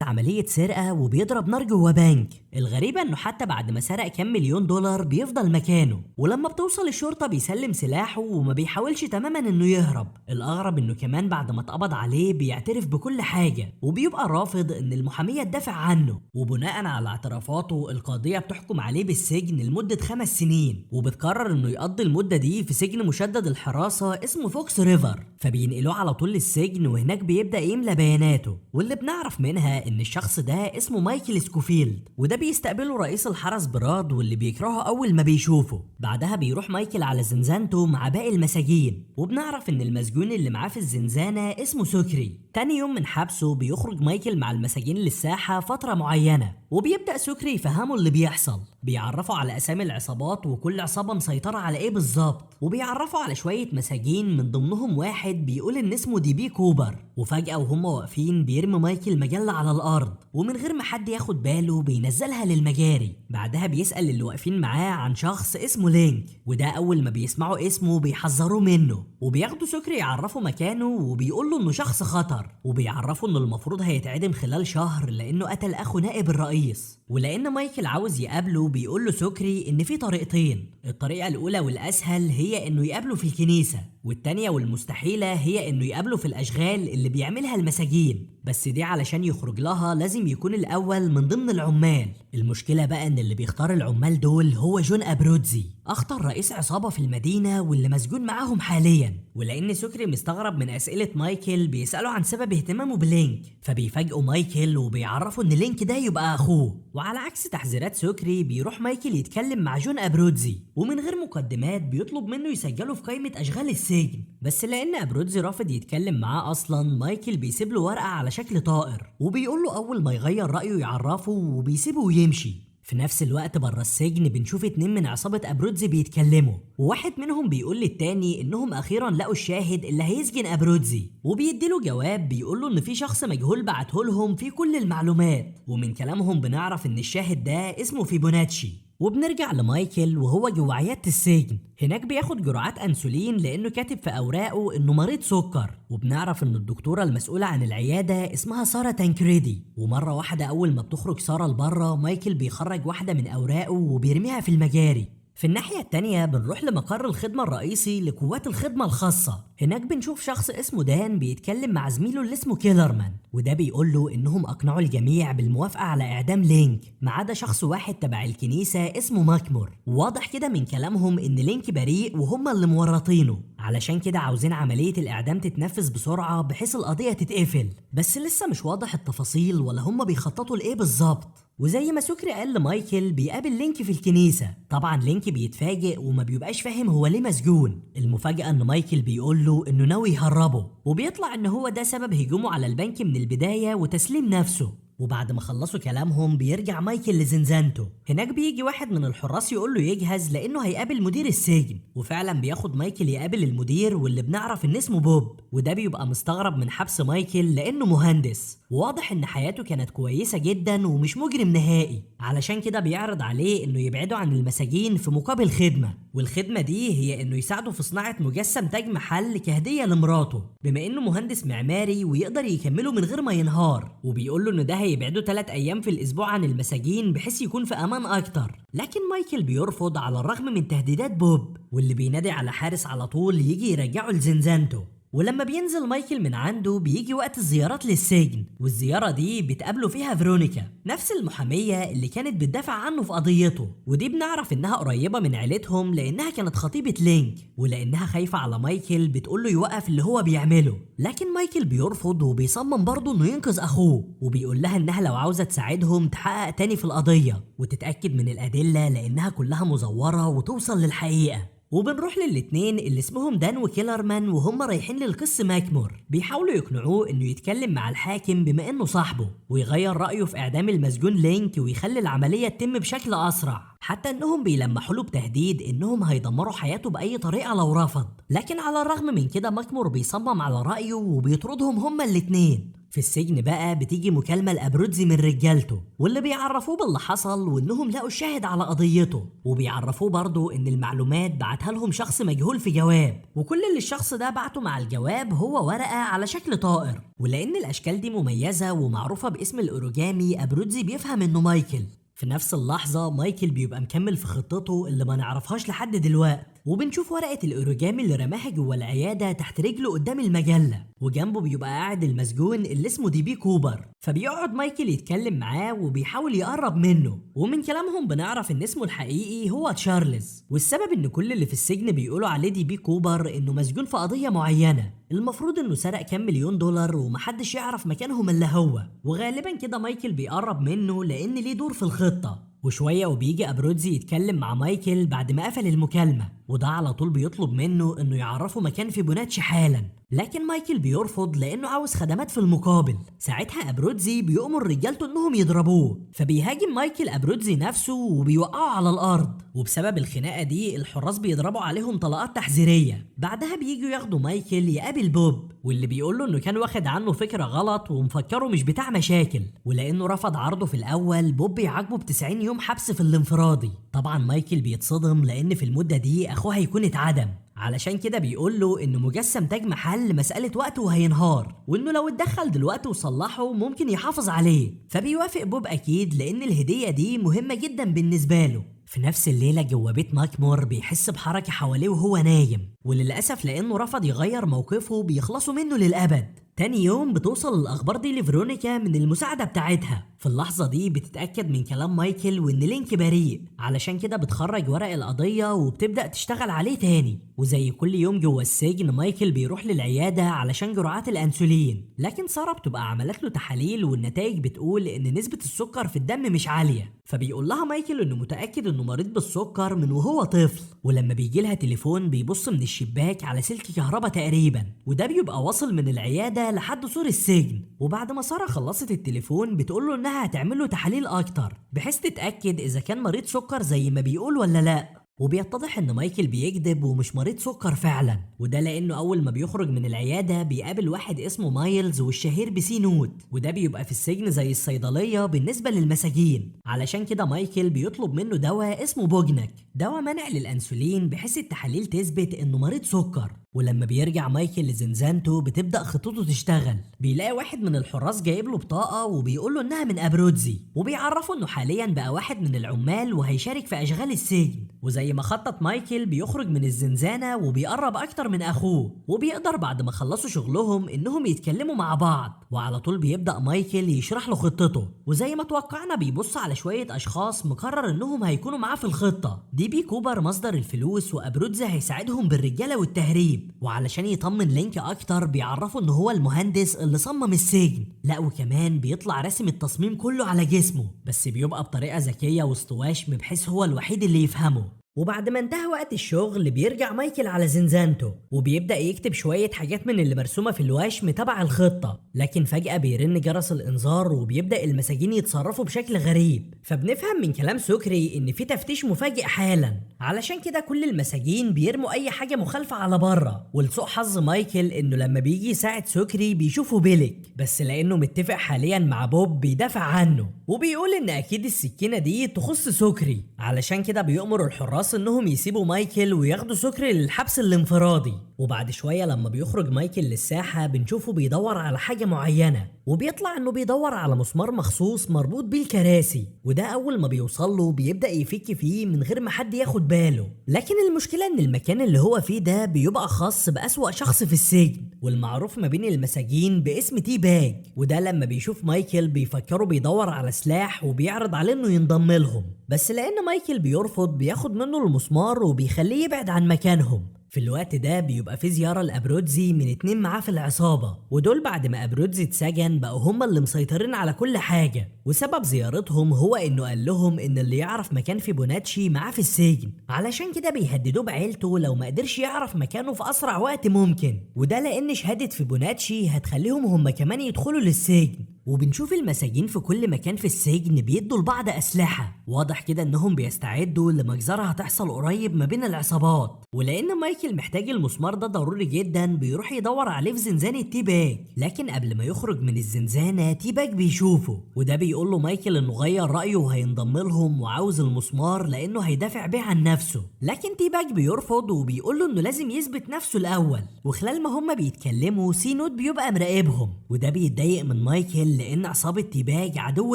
عملية سرقة وبيضرب نار جوه بنك. الغريبة انه حتى بعد ما سرق كام مليون دولار بيفضل مكانه، ولما بتوصل الشرطة بيسلم سلاحه وما بيحاولش تماما انه يهرب. الاغرب انه كمان بعد ما اتقبض عليه بيعترف بكل حاجة، وبيبقى رافض ان المحامية تدافع عنه. وبناء على اعترافاته القاضية بتحكم عليه بالسجن لمدة 5 سنين، وبتقرر انه يقضي المدة دي في سجن مشدد الحراسة اسمه فوكس ريفر. فبينقلوه على طول للسجن، وهناك بيبدأ يملى بياناته، واللي بنعرف منها ان الشخص ده اسمه مايكل سكوفيلد، وده بيستقبله رئيس الحرس براد واللي بيكرهه اول ما بيشوفه. بعدها بيروح مايكل على زنزانته مع باقي المساجين، وبنعرف ان المسجون اللي معاه في الزنزانة اسمه سكري. تاني يوم من حبسه بيخرج مايكل مع المساجين للساحة فترة معينة، وبيبدأ سكري يفهمه اللي بيحصل. بيعرفوا على اسامي العصابات وكل عصابة مسيطرة على ايه بالظبط، وبيعرفوا على شوية مساجين من ضمنهم واحد بيقول ان اسمه دي بي كوبر. وفجأة وهم واقفين بيرمي مايكل مجلة على الارض، ومن غير ما حد ياخد باله بينزلها للمجاري. بعدها بيسأل اللي واقفين معاه عن شخص اسمه لينك، وده اول ما بيسمعوا اسمه بيحذروه منه، وبياخدوا سكري يعرفوا مكانه وبيقول له انه شخص خطر، وبيعرفوا انه المفروض هيتعدم خلال شهر لانه قتل اخو نائب الرئيس. ولان مايكل عاوز يقابله بيقول له سكري ان في طريقتين، الطريقة الاولى والاسهل هي انه يقابله في الكنيسة، والتانية والمستحيلة هي انه يقابله في الاشغال اللي بيعملها المساجين، بس دي علشان يخرج لها لازم يكون الاول من ضمن العمال. المشكلة بقى ان اللي بيختار العمال دول هو جون ابرودزي، اخطر رئيس عصابة في المدينة واللي مسجون معاهم حاليا. ولان سكري مستغرب من اسئلة مايكل بيسأله عن سبب اهتمامه بلينك، فبيفاجئوا مايكل وبيعرفوا ان لينك ده يبقى اخوه. وعلى عكس تحذيرات سكري بيروح مايكل يتكلم مع جون ابرودزي، ومن غير مقدمات بيطلب منه يسجله في قائمة اشغال السجن. بس لان ابرودزي رافض يتكلم معاه اصلا، مايكل بيسيب له ورقة على شكل طائر، وبيقول له اول ما يغير رأيه يعرفه، وبيسيبه ويمشي. في نفس الوقت بره السجن بنشوف 2 من عصابة أبرودزي بيتكلموا، وواحد منهم بيقول للتاني إنهم أخيرا لقوا الشاهد اللي هيسجن أبرودزي، وبيديله جواب بيقوله إن في شخص مجهول بعته لهم فيه كل المعلومات. ومن كلامهم بنعرف إن الشاهد ده اسمه فيبوناتشي. وبنرجع لمايكل وهو جوه عيادة السجن، هناك بياخد جرعات انسولين لانه كاتب في اوراقه انه مريض سكر. وبنعرف ان الدكتوره المسؤوله عن العياده اسمها ساره تانكريدي. ومره واحده اول ما بتخرج ساره لبره، مايكل بيخرج واحده من اوراقه وبيرميها في المجاري. في الناحية التانية بنروح لمقر الخدمة الرئيسي لقوات الخدمة الخاصة، هناك بنشوف شخص اسمه دان بيتكلم مع زميله اللي اسمه كيلرمان، وده بيقول له انهم اقنعوا الجميع بالموافقة على اعدام لينك ما عدا شخص واحد تبع الكنيسة اسمه ماكمور. وواضح كده من كلامهم ان لينك بريء وهم اللي مورطينه، علشان كده عاوزين عملية الاعدام تتنفذ بسرعة بحيث القضية تتقفل. بس لسه مش واضح التفاصيل ولا هم بيخططوا لايه بالظبط. وزي ما سكري قال لمايكل بيقابل لينك في الكنيسة، طبعا لينك بيتفاجئ وما بيبقاش فاهم هو ليه مسجون. المفاجأة ان مايكل بيقول له انه ناوي يهربه، وبيطلع ان هو ده سبب هجومه على البنك من البداية وتسليم نفسه. وبعد ما خلصوا كلامهم بيرجع مايكل لزنزانته، هناك بيجي واحد من الحراس يقول له يجهز لانه هيقابل مدير السجن. وفعلا بياخد مايكل يقابل المدير واللي بنعرف ان اسمه بوب، وده بيبقى مستغرب من حبس مايكل لانه مهندس، وواضح ان حياته كانت كويسة جدا ومش مجرم نهائي، علشان كده بيعرض عليه انه يبعده عن المساجين في مقابل خدمة. والخدمة دي هي انه يساعده في صناعة مجسم تاج محل كهدية لمراته، بما انه مهندس معماري ويقدر يكمله من غير ما ينهار. وبيقول له انه ده هيبعده 3 ايام في الاسبوع عن المساجين بحيث يكون في امان اكتر. لكن مايكل بيرفض على الرغم من تهديدات بوب، واللي بينادي على حارس على طول يجي يرجعه لزنزانته. ولما بينزل مايكل من عنده بيجي وقت الزيارات للسجن، والزيارة دي بتقابله فيها فيرونيكا، نفس المحامية اللي كانت بتدافع عنه في قضيته. ودي بنعرف انها قريبة من عيلتهم لانها كانت خطيبة لينك، ولانها خايفة على مايكل بتقوله يوقف اللي هو بيعمله. لكن مايكل بيرفض وبيصمم برضه انه ينقذ اخوه، وبيقول لها انها لو عاوزة تساعدهم تحقق تاني في القضية وتتأكد من الأدلة لانها كلها مزورة وتوصل للحقيقة. وبنروح للاتنين اللي اسمهم دان وكيلرمان، وهم رايحين للقس ماكمور بيحاولوا يقنعوه انه يتكلم مع الحاكم بما انه صاحبه ويغير رأيه في اعدام المسجون لينك ويخلي العملية تتم بشكل اسرع، حتى انهم بيلمحوا له بتهديد انهم هيدمروا حياته باي طريقة لو رفض. لكن على الرغم من كده ماكمور بيصمم على رأيه وبيطردهم هما الاتنين. في السجن بقى بتيجي مكالمة لأبرودزي من رجالته، واللي بيعرفوه باللي حصل وإنهم لقوا الشاهد على قضيته، وبيعرفوه برضه إن المعلومات بعتها لهم شخص مجهول في جواب، وكل اللي الشخص ده بعته مع الجواب هو ورقة على شكل طائر. ولأن الأشكال دي مميزة ومعروفة باسم الأوروجامي، أبرودزي بيفهم إنه مايكل. في نفس اللحظة مايكل بيبقى مكمل في خطته اللي ما نعرفهاش لحد دلوقتي، وبنشوف ورقة الأوروجامي اللي رماها جوه العيادة تحت رجله قدام المجلة، وجنبه بيبقى قاعد المسجون اللي اسمه دي بي كوبر. فبيقعد مايكل يتكلم معاه وبيحاول يقرب منه، ومن كلامهم بنعرف ان اسمه الحقيقي هو تشارلز، والسبب ان كل اللي في السجن بيقولوا عليه دي بي كوبر انه مسجون في قضية معينة، المفروض انه سرق كام مليون دولار ومحدش يعرف مكانهم الا هو. وغالبا كده مايكل بيقرب منه لان ليه دور في الخطة. وشوية وبيجي أبرودزي يتكلم مع مايكل بعد ما قفل المكالمة، وده على طول بيطلب منه انه يعرفه مكان فيبوناتشي حالا، لكن مايكل بيرفض لانه عاوز خدمات في المقابل. ساعتها أبرودزي بيأمر رجالته انهم يضربوه، فبيهاجم مايكل أبرودزي نفسه وبيوقعه على الارض، وبسبب الخناقة دي الحراس بيضربوا عليهم طلقات تحذيرية. بعدها بييجوا ياخدوا مايكل يقابل بوب، واللي بيقوله انه كان واخد عنه فكرة غلط ومفكره مش بتاع مشاكل، ولانه رفض عرضه في الاول بوب بيعاقبه ب90 يوم حبس في الانفرادي. طبعا مايكل بيتصدم لان في المدة دي اخوه هيكون اتعدم، علشان كده بيقول له انه مجسم تاج محل مسألة وقت وهينهار، وانه لو اتدخل دلوقتي وصلحه ممكن يحافظ عليه. فبيوافق بوب اكيد لان الهدية دي مهمة جدا بالنسبة له. في نفس الليلة جوه بيت ماكمور بيحس بحركة حواليه وهو نايم، وللأسف لأنه رفض يغير موقفه بيخلصوا منه للأبد. تاني يوم بتوصل الأخبار دي لفيرونيكا من المساعدة بتاعتها. في اللحظة دي بتتأكد من كلام مايكل وإن لينك بريء، علشان كده بتخرج ورق القضية وبتبدأ تشتغل عليه تاني. وزي كل يوم جوه السجن مايكل بيروح للعيادة علشان جرعات الأنسولين، لكن سارة بتبقى عملت له تحاليل والنتائج بتقول إن نسبة السكر في الدم مش عالية، فبيقول لها مايكل إنه متأكد إنه مريض بالسكر من وهو طفل. ولما بيجي لها تليفون بيبص من الشباك على سلك كهرباء تقريبا، وده بيبقى واصل من العيادة لحد سور السجن. وبعد ما سارة خلصت التليفون بتقول له انها هتعمل له تحاليل اكتر بحيث تتأكد اذا كان مريض سكر زي ما بيقول ولا لا. وبيتضح ان مايكل بيكذب ومش مريض سكر فعلا، وده لانه اول ما بيخرج من العياده بيقابل واحد اسمه مايلز والشهير بسي نوت، وده بيبقى في السجن زي الصيدليه بالنسبه للمساجين. علشان كده مايكل بيطلب منه دواء اسمه بوجنك، دواء منع للانسولين بحيث التحاليل تثبت انه مريض سكر. ولما بيرجع مايكل لزنزانته بتبدأ خطته تشتغل. بيلاقي واحد من الحراس جايب له بطاقة وبيقول له انها من أبرودزي، وبيعرفه انه حاليا بقى واحد من العمال وهيشارك في أشغال السجن. وزي ما خطط مايكل بيخرج من الزنزانة وبيقرب أكتر من أخوه، وبيقدر بعد ما خلصوا شغلهم انهم يتكلموا مع بعض. وعلى طول بيبدأ مايكل يشرح له خطته، وزي ما توقعنا بيبص على شوية أشخاص مقرر انهم هيكونوا معاه في الخطة. دي بي كوبر مصدر الفلوس، وأبرودزي هيساعدهم بالرجالة والتهريب. وعلشان يطمن لينك اكتر بيعرفوا ان هو المهندس اللي صمم السجن، لا وكمان بيطلع راسم التصميم كله على جسمه، بس بيبقى بطريقة ذكية وسط وشم بحيث هو الوحيد اللي يفهمه. وبعد ما انتهى وقت الشغل بيرجع مايكل على زنزانته وبيبدأ يكتب شوية حاجات من اللي مرسومة في الوشم تبع الخطة، لكن فجأة بيرن جرس الإنذار وبيبدأ المساجين يتصرفوا بشكل غريب. فبنفهم من كلام سكري إن في تفتيش مفاجئ حالا، علشان كده كل المساجين بيرموا أي حاجة مخالفة على بره. ولسوء حظ مايكل إنه لما بيجي يساعد سكري بيشوفه بيلك، بس لأنه متفق حاليا مع بوب بيدافع عنه، وبيقول إن أكيد السكينة دي تخص سكري. علشان كده بيأمر الحراس انهم يسيبوا مايكل وياخدوا سكري للحبس الانفرادي. وبعد شوية لما بيخرج مايكل للساحة بنشوفه بيدور على حاجة معينة، وبيطلع انه بيدور على مسمار مخصوص مربوط بيه الكراسي، وده اول ما بيوصل له بيبدأ يفك فيه من غير ما حد ياخد باله. لكن المشكلة ان المكان اللي هو فيه ده بيبقى خاص بأسوأ شخص في السجن، والمعروف ما بين المساجين باسم تي باج. وده لما بيشوف مايكل بيفكره بيدور على سلاح وبيعرض عليه انه ينضم لهم، بس لان مايكل بيرفض بياخد منه المسمار وبيخليه يبعد عن مكانهم. في الوقت ده بيبقى في زيارة لأبرودزي من 2 معاه في العصابة، ودول بعد ما أبرودزي اتسجن بقوا هما اللي مسيطرين على كل حاجة. وسبب زيارتهم هو انه قال لهم ان اللي يعرف مكان فيبوناتشي معاه في السجن، علشان كده بيهددوه بعيلته لو ما قدرش يعرف مكانه في اسرع وقت ممكن، وده لان شهادة فيبوناتشي هتخليهم هما كمان يدخلوا للسجن. وبنشوف المساجين في كل مكان في السجن بيدوا لبعض أسلحة، واضح كده إنهم بيستعدوا لمجزرة هتحصل قريب ما بين العصابات. ولأن مايكل محتاج المسمار ده ضروري جدا بيروح يدور عليه في زنزانة تي باج، لكن قبل ما يخرج من الزنزانة تي باج بيشوفه، وده بيقول له مايكل إنه غير رأيه وهينضم لهم وعاوز المسمار لأنه هيدافع بيه عن نفسه. لكن تي باج بيرفض وبيقول له إنه لازم يثبت نفسه الأول. وخلال ما هما بيتكلموا سي نوت بيبقى مراقبهم، وده بيتضايق من مايكل لأن عصابة تي باج عدو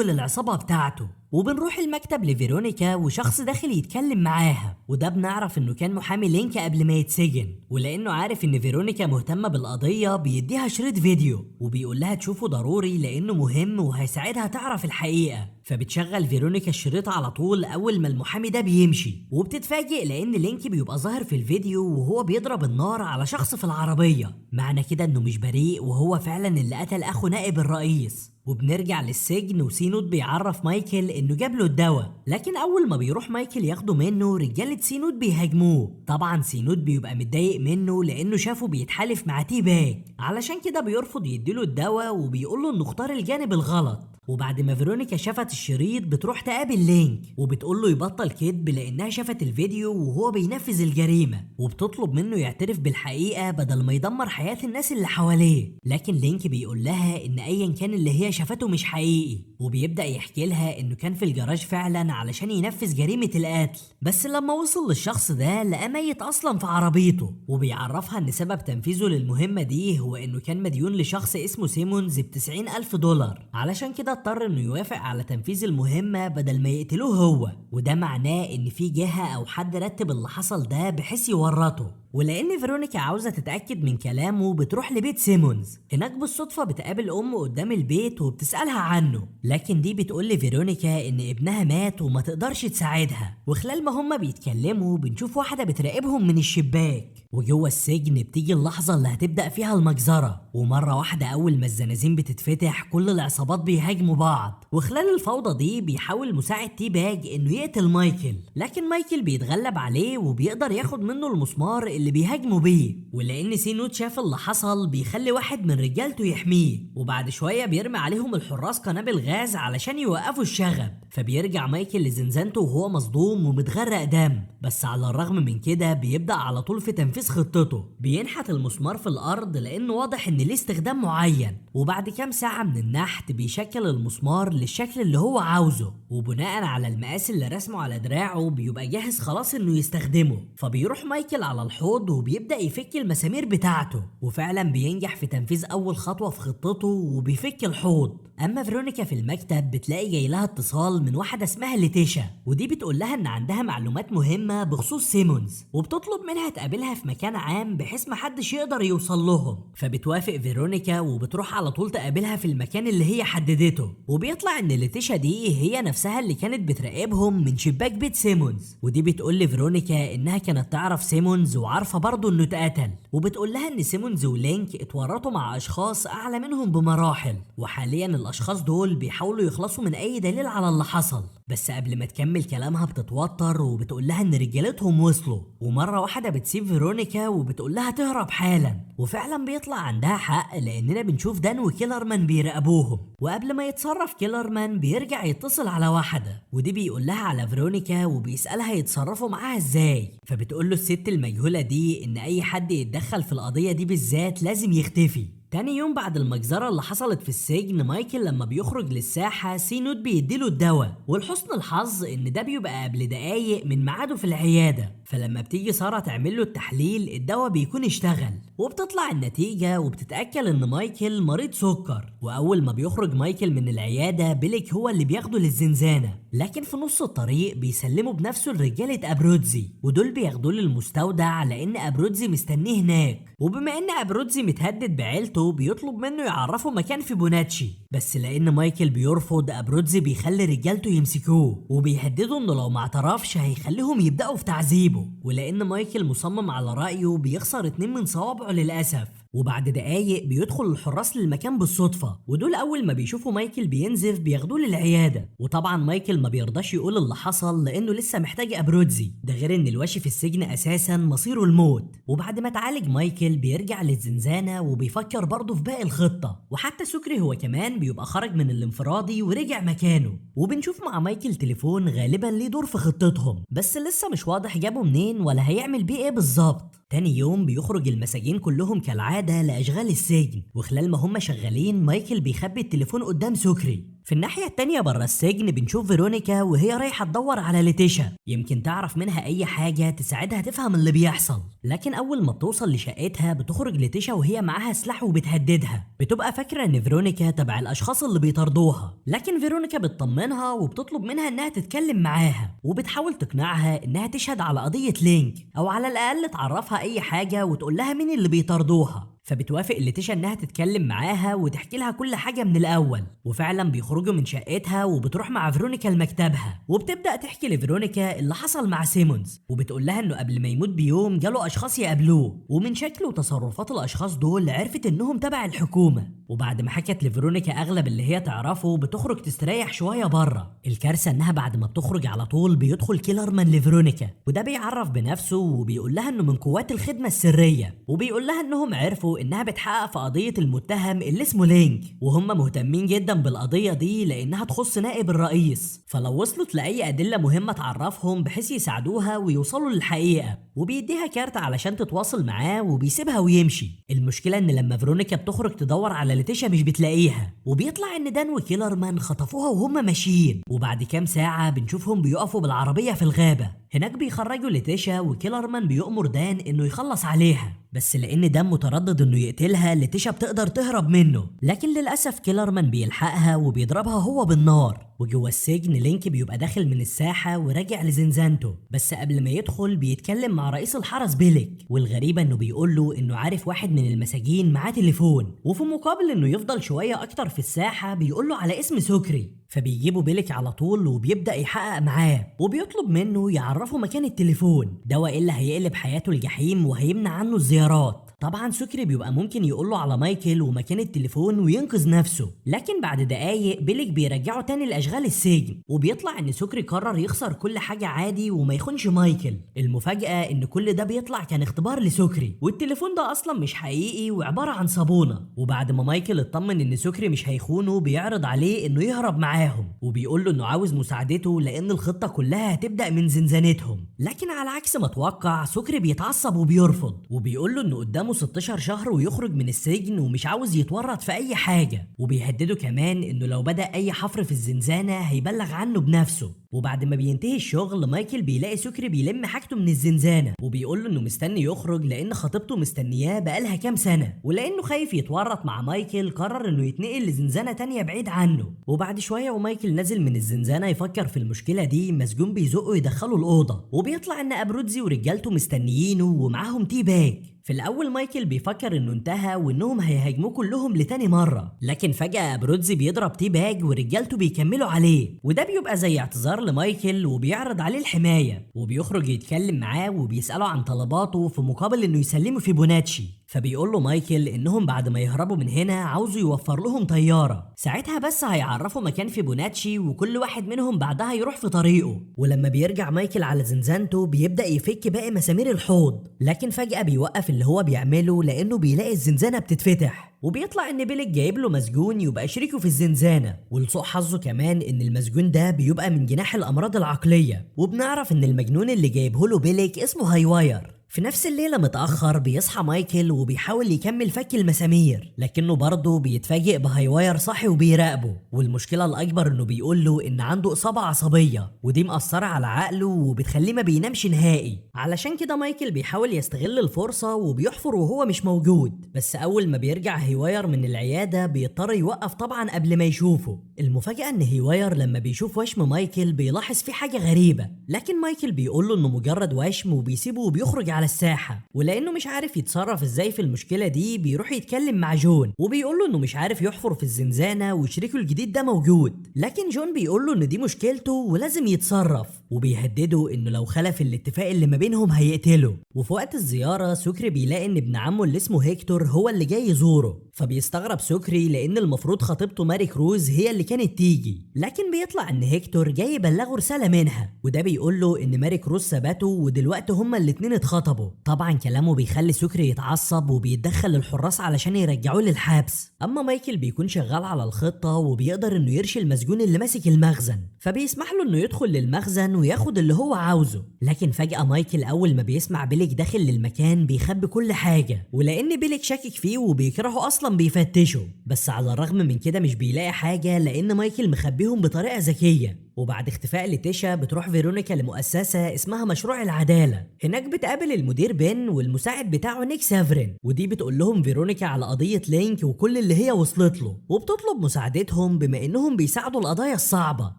للعصابة بتاعته. وبنروح المكتب لفيرونيكا وشخص داخل يتكلم معاها، وده بنعرف انه كان محامي لينك قبل ما يتسجن، ولانه عارف ان فيرونيكا مهتمه بالقضيه بيديها شريط فيديو وبيقول لها تشوفه ضروري لانه مهم وهيساعدها تعرف الحقيقه. فبتشغل فيرونيكا الشريط على طول اول ما المحامي ده بيمشي، وبتتفاجئ لان لينك بيبقى ظاهر في الفيديو وهو بيضرب النار على شخص في العربيه، معنى كده انه مش بريء وهو فعلا اللي قتل اخو نائب الرئيس. وبنرجع للسجن وسي نوت بيعرف مايكل انه جاب له الدواء، لكن اول ما بيروح مايكل ياخده منه رجاله سي نوت بيهاجموه. طبعا سي نوت بيبقى متضايق منه لانه شافه بيتحالف مع تي باج، علشان كده بيرفض يديله الدواء وبيقول له انه اختار الجانب الغلط. وبعد ما فيرونيكا شافت الشريط بتروح تقابل لينك وبتقول له يبطل كذب لانها شافت الفيديو وهو بينفذ الجريمه، وبتطلب منه يعترف بالحقيقه بدل ما يدمر حياه الناس اللي حواليه. لكن لينك بيقول لها ان ايا كان اللي هي شافته مش حقيقي، وبيبدا يحكي لها انه كان في الجراج فعلا علشان ينفذ جريمه القتل، بس لما وصل للشخص ده لقى ميت اصلا في عربيته. وبيعرفها ان سبب تنفيذه للمهمه دي هو انه كان مديون لشخص اسمه سيمونز ب$90,000، علشان كده اضطر انه يوافق على تنفيذ المهمة بدل ما يقتلوه هو، وده معناه ان في جهة او حد رتب اللي حصل ده بحيث يورطه. ولان فيرونيكا عاوزة تتأكد من كلامه بتروح لبيت سيمونز، هناك بالصدفة بتقابل امه قدام البيت وبتسألها عنه، لكن دي بتقول لفيرونيكا ان ابنها مات وما تقدرش تساعدها. وخلال ما هما بيتكلموا بنشوف واحدة بتراقبهم من الشباك. وجوه السجن بتيجي اللحظة اللي هتبدأ فيها المجزرة، ومرة واحدة أول ما الزنازين بتتفتح كل العصابات بيهاجموا بعض. وخلال الفوضى دي بيحاول مساعد تي باج إنه يقتل مايكل، لكن مايكل بيتغلب عليه وبيقدر ياخد منه المسمار اللي بيهاجموا بيه. ولأن سي نوت شاف اللي حصل بيخلي واحد من رجالته يحميه، وبعد شوية بيرمي عليهم الحراس قنابل غاز علشان يوقفوا الشغب. فبيرجع مايكل لزنزانته وهو مصدوم ومتغرق دم، بس على الرغم من كده بيبدأ على طول في تنفيذ خطته. بينحت المسمار في الأرض لأنه واضح إن ليه استخدام معين، وبعد كام ساعة من النحت بيشكل المسمار للشكل اللي هو عاوزه، وبناء على المقاس اللي رسمه على دراعه بيبقى جاهز خلاص إنه يستخدمه. فبيروح مايكل على الحوض وبيبدأ يفك المسامير بتاعته، وفعلا بينجح في تنفيذ أول خطوة في خطته وبيفك الحوض. أما فيرونيكا في المكتب بتلاقي جاي لها اتصال من واحدة اسمها ليتيشا، ودي بتقول لها إن عندها معلومات مهمة بخصوص سيمونز، وبتطلب منها تقابلها في مكان عام بحيث محدش يقدر يوصل لهم. فبتوافق فيرونيكا وبتروح على طول تقابلها في المكان اللي هي حددته، وبيطلع إن ليتيشا دي هي نفسها اللي كانت بتراقبهم من شباك بيت سيمونز. ودي بتقول لفيرونيكا إنها كانت تعرف سيمونز وعارفة برضه إنه اتقتل، وبتقول لها إن سيمونز ولينك اتورطوا مع أشخاص أعلى منهم بمراحل، وحاليا الأشخاص دول بيحاولوا يخلصوا من أي دليل على اللي حصل. بس قبل ما تكمل كلامها بتتوتر وبتقول لها إن رجالتهم وصلوا، ومرة واحدة بتسيب فيرونيكا وبتقول لها تهرب حالا. وفعلا بيطلع عندها حق لأننا بنشوف دان وكيلرمان بيراقبوهم، وقبل ما يتصرف كيلرمان بيرجع يتصل على واحدة، ودي بيقول لها على فيرونيكا وبيسألها يتصرفوا معاها ازاي. فبتقول له الست المجهولة دي إن أي حد يتدخل في القضية دي بالذات لازم يختفي. تاني يوم بعد المجزرة اللي حصلت في السجن، مايكل لما بيخرج للساحة سي نوت بيديله الدواء، ولحسن الحظ ان ده بيبقى قبل دقايق من ميعاده في العيادة. فلما بتيجي سارة تعمل له التحليل الدواء بيكون اشتغل، وبتطلع النتيجة وبتتأكد ان مايكل مريض سكر. واول ما بيخرج مايكل من العيادة بيليك هو اللي بياخده للزنزانة، لكن في نص الطريق بيسلمه بنفسه لرجالة أبروتزي، ودول بياخدوه للمستودع لان أبروتزي مستنيه هناك. وبما ان أبروتزي متهدد بعيلته بيطلب منه يعرفه مكان في بوناتشي، بس لان مايكل بيرفض أبروتزي بيخلي رجالته يمسكوه وبيهددوا انه لو ما اعترفش هيخليهم يبدأوا في تعذيبه. ولان مايكل مصمم على رأيه بيخسر 2 من صوابعه للأسف، وبعد دقايق بيدخل الحراس للمكان بالصدفة، ودول أول ما بيشوفوا مايكل بينزف بياخدوه للعيادة. وطبعا مايكل ما بيرضاش يقول اللي حصل لأنه لسه محتاج أبروتزي، ده غير إن الوشي في السجن أساسا مصيره الموت. وبعد ما اتعالج مايكل بيرجع للزنزانة وبيفكر برضه في باقي الخطة، وحتى سكري هو كمان بيبقى خرج من الانفرادي ورجع مكانه. وبنشوف مع مايكل تليفون غالبا ليه دور في خطتهم، بس لسه مش واضح جابه منين ولا هيعمل بيه ايه بالظبط. تاني يوم بيخرج المساجين كلهم كالعادة لأشغال السجن، وخلال ما هم شغالين مايكل بيخبي التليفون قدام سكري. في الناحية التانية برا السجن بنشوف فيرونيكا وهي رايحة تدور على ليتيشا، يمكن تعرف منها أي حاجة تساعدها تفهم اللي بيحصل. لكن أول ما بتوصل لشقتها بتخرج ليتيشا وهي معاها سلاح وبتهددها، بتبقى فاكرة إن فيرونيكا تبع الأشخاص اللي بيطاردوها. لكن فيرونيكا بتطمنها وبتطلب منها إنها تتكلم معاها، وبتحاول تقنعها إنها تشهد على قضية لينك، أو على الأقل تعرفها أي حاجة وتقول لها مين اللي بيطاردوها. فبتوافق ليتيشا انها تتكلم معاها وتحكي لها كل حاجه من الاول. وفعلا بيخرجوا من شقتها وبتروح مع فيرونيكا لمكتبها، وبتبدا تحكي لفيرونيكا اللي حصل مع سيمونز، وبتقول لها انه قبل ما يموت بيوم جاله اشخاص يقابلوه، ومن شكل وتصرفات الاشخاص دول عرفت انهم تبع الحكومه. وبعد ما حكت لفيرونيكا اغلب اللي هي تعرفه بتخرج تستريح شويه بره. الكارثه انها بعد ما بتخرج على طول بيدخل كيلرمان لفيرونيكا، وده بيعرف بنفسه وبيقول لها انه من قوات الخدمه السريه، وبيقول لها انهم عرفوا انها بتحقق في قضيه المتهم اللي اسمه لينك، وهم مهتمين جدا بالقضيه دي لانها تخص نائب الرئيس، فلو وصلت لاي ادله مهمه تعرفهم بحيث يساعدوها ويوصلوا للحقيقه. وبيديها كارت علشان تتواصل معاه وبيسيبها ويمشي. المشكله ان لما فيرونيكا بتخرج تدور على ليتيشا مش بتلاقيها، وبيطلع ان دان وكيلرمان خطفوها وهم ماشيين. وبعد كام ساعه بنشوفهم بيقفوا بالعربيه في الغابه، هناك بيخرجوا ليتيشا وكيلرمان بيأمر دان انه يخلص عليها، بس لان دان متردد انه يقتلها ليتيشا بتقدر تهرب منه. لكن للاسف كيلرمان بيلحقها وبيضربها هو بالنار. وجوه السجن لينك بيبقى داخل من الساحه وراجع لزنزانته، بس قبل ما يدخل بيتكلم مع رئيس الحرس بيليك، والغريبه انه بيقول له انه عارف واحد من المساجين معاه تليفون، وفي مقابل انه يفضل شويه اكتر في الساحه بيقول له على اسم سكري. فبيجيبوا بيليك على طول وبيبدأ يحقق معاه، وبيطلب منه يعرفه مكان التليفون ده، والا هيقلب حياته الجحيم وهيمنع عنه الزيارات. طبعا سكري بيبقى ممكن يقوله على مايكل ومكان التليفون وينقذ نفسه، لكن بعد دقايق بيليك بيرجعه تاني لأشغال السجن، وبيطلع ان سكري قرر يخسر كل حاجة عادي وما يخونش مايكل. المفاجأة ان كل ده بيطلع كان اختبار لسكري، والتليفون ده اصلا مش حقيقي وعبارة عن صابونة. وبعد ما مايكل اطمن ان سكري مش هيخونه بيعرض عليه انه يهرب معاهم، وبيقول له انه عاوز مساعدته لان الخطة كلها هتبدأ من زنزانتهم. لكن على عكس ما توقع سكري بيتعصب وبيرفض، وبيقول له انه قدامه 16 شهر ويخرج من السجن ومش عاوز يتورط في اي حاجة، وبيهدده كمان انه لو بدأ اي حفر في الزنزانة هيبلغ عنه بنفسه. وبعد ما بينتهي الشغل مايكل بيلاقي سكري بيلم حاجته من الزنزانة، وبيقول له انه مستني يخرج لان خطيبته مستنياه بقالها كام سنة، ولانه خايف يتورط مع مايكل قرر انه يتنقل لزنزانة تانية بعيد عنه. وبعد شوية ومايكل نازل من الزنزانة يفكر في المشكلة دي، مسجون بيزقه يدخله الأوضة، وبيطلع ان ابروتزي ورجالته مستنيينه ومعاهم تي باج. في الأول مايكل بيفكر إنه انتهى وإنهم هيهاجموه كلهم لتاني مرة، لكن فجأة أبروتزي بيضرب تي باج ورجالته بيكملوا عليه، وده بيبقى زي اعتذار لمايكل وبيعرض عليه الحماية، وبيخرج يتكلم معاه وبيسأله عن طلباته في مقابل إنه يسلمه فيبوناتشي. فبيقول له مايكل إنهم بعد ما يهربوا من هنا عاوزوا يوفر لهم طيارة، ساعتها بس هيعرفوا مكان فيبوناتشي وكل واحد منهم بعدها يروح في طريقه. ولما بيرجع مايكل على زنزانته بيبدأ يفك باقي مسامير الحوض، لكن فجأة بيوقف اللي هو بيعمله لأنه بيلاقي الزنزانة بتتفتح، وبيطلع ان بيليك جايب له مسجون يبقى شريكه في الزنزانة. ولسوء حظه كمان ان المسجون ده بيبقى من جناح الامراض العقلية، وبنعرف ان المجنون اللي جايبه له بيليك اسمه هايواير. في نفس الليلة متأخر بيصحى مايكل وبيحاول يكمل فك المسامير، لكنه برضه بيتفاجئ بهايواير صاحي وبيراقبه. والمشكلة الأكبر إنه بيقول له إن عنده إصابة عصبية، ودي مأثرة على عقله وبتخليه ما بينامش نهائي. علشان كده مايكل بيحاول يستغل الفرصة وبيحفر وهو مش موجود، بس أول ما بيرجع هايواير من العيادة بيضطر يوقف طبعا قبل ما يشوفه. المفاجأة إن هايواير لما بيشوف وشم مايكل بيلاحظ فيه حاجة غريبة، لكن مايكل بيقول له إنه مجرد وشم وبيسيبه وبيخرج على على الساحة، ولأنه مش عارف يتصرف ازاي في المشكلة دي بيروح يتكلم مع جون وبيقول له انه مش عارف يحفر في الزنزانة وشريكه الجديد ده موجود، لكن جون بيقول له ان دي مشكلته ولازم يتصرف، وبيهدده انه لو خلف الاتفاق اللي ما بينهم هيقتله. وفي وقت الزيارة سكري بيلاقي ان ابن عمه اللي اسمه هيكتور هو اللي جاي يزوره، فبيستغرب سكري لان المفروض خطيبته ماري كروز هي اللي كانت تيجي، لكن بيطلع ان هيكتور جاي يبلغه رسالة منها، وده بيقول له ان ماري كروز سابته ودلوقتي هما الاتنين اتخطبوا. طبعا كلامه بيخلي سكري يتعصب وبيتدخل الحراس علشان يرجعوه للحبس، اما مايكل بيكون شغال على الخطة وبيقدر انه يرشي المسجون اللي ماسك المخزن، فبيسمح له انه يدخل للمخزن وياخد اللي هو عاوزه. لكن فجأة مايكل اول ما بيسمع بيليك داخل للمكان بيخبي كل حاجة، ولان بيليك شاكك فيه وبيكرهه اصلا بيفتشه، بس على الرغم من كده مش بيلاقي حاجة لان مايكل مخبيهم بطريقة ذكية. وبعد اختفاء لتيشا بتروح فيرونيكا لمؤسسة اسمها مشروع العدالة، هناك بتقابل المدير بين والمساعد بتاعه نيك سافرين، ودي بتقول لهم فيرونيكا على قضية لينك وكل اللي هي وصلت له، وبتطلب مساعدتهم بما انهم بيساعدوا القضايا الصعبة.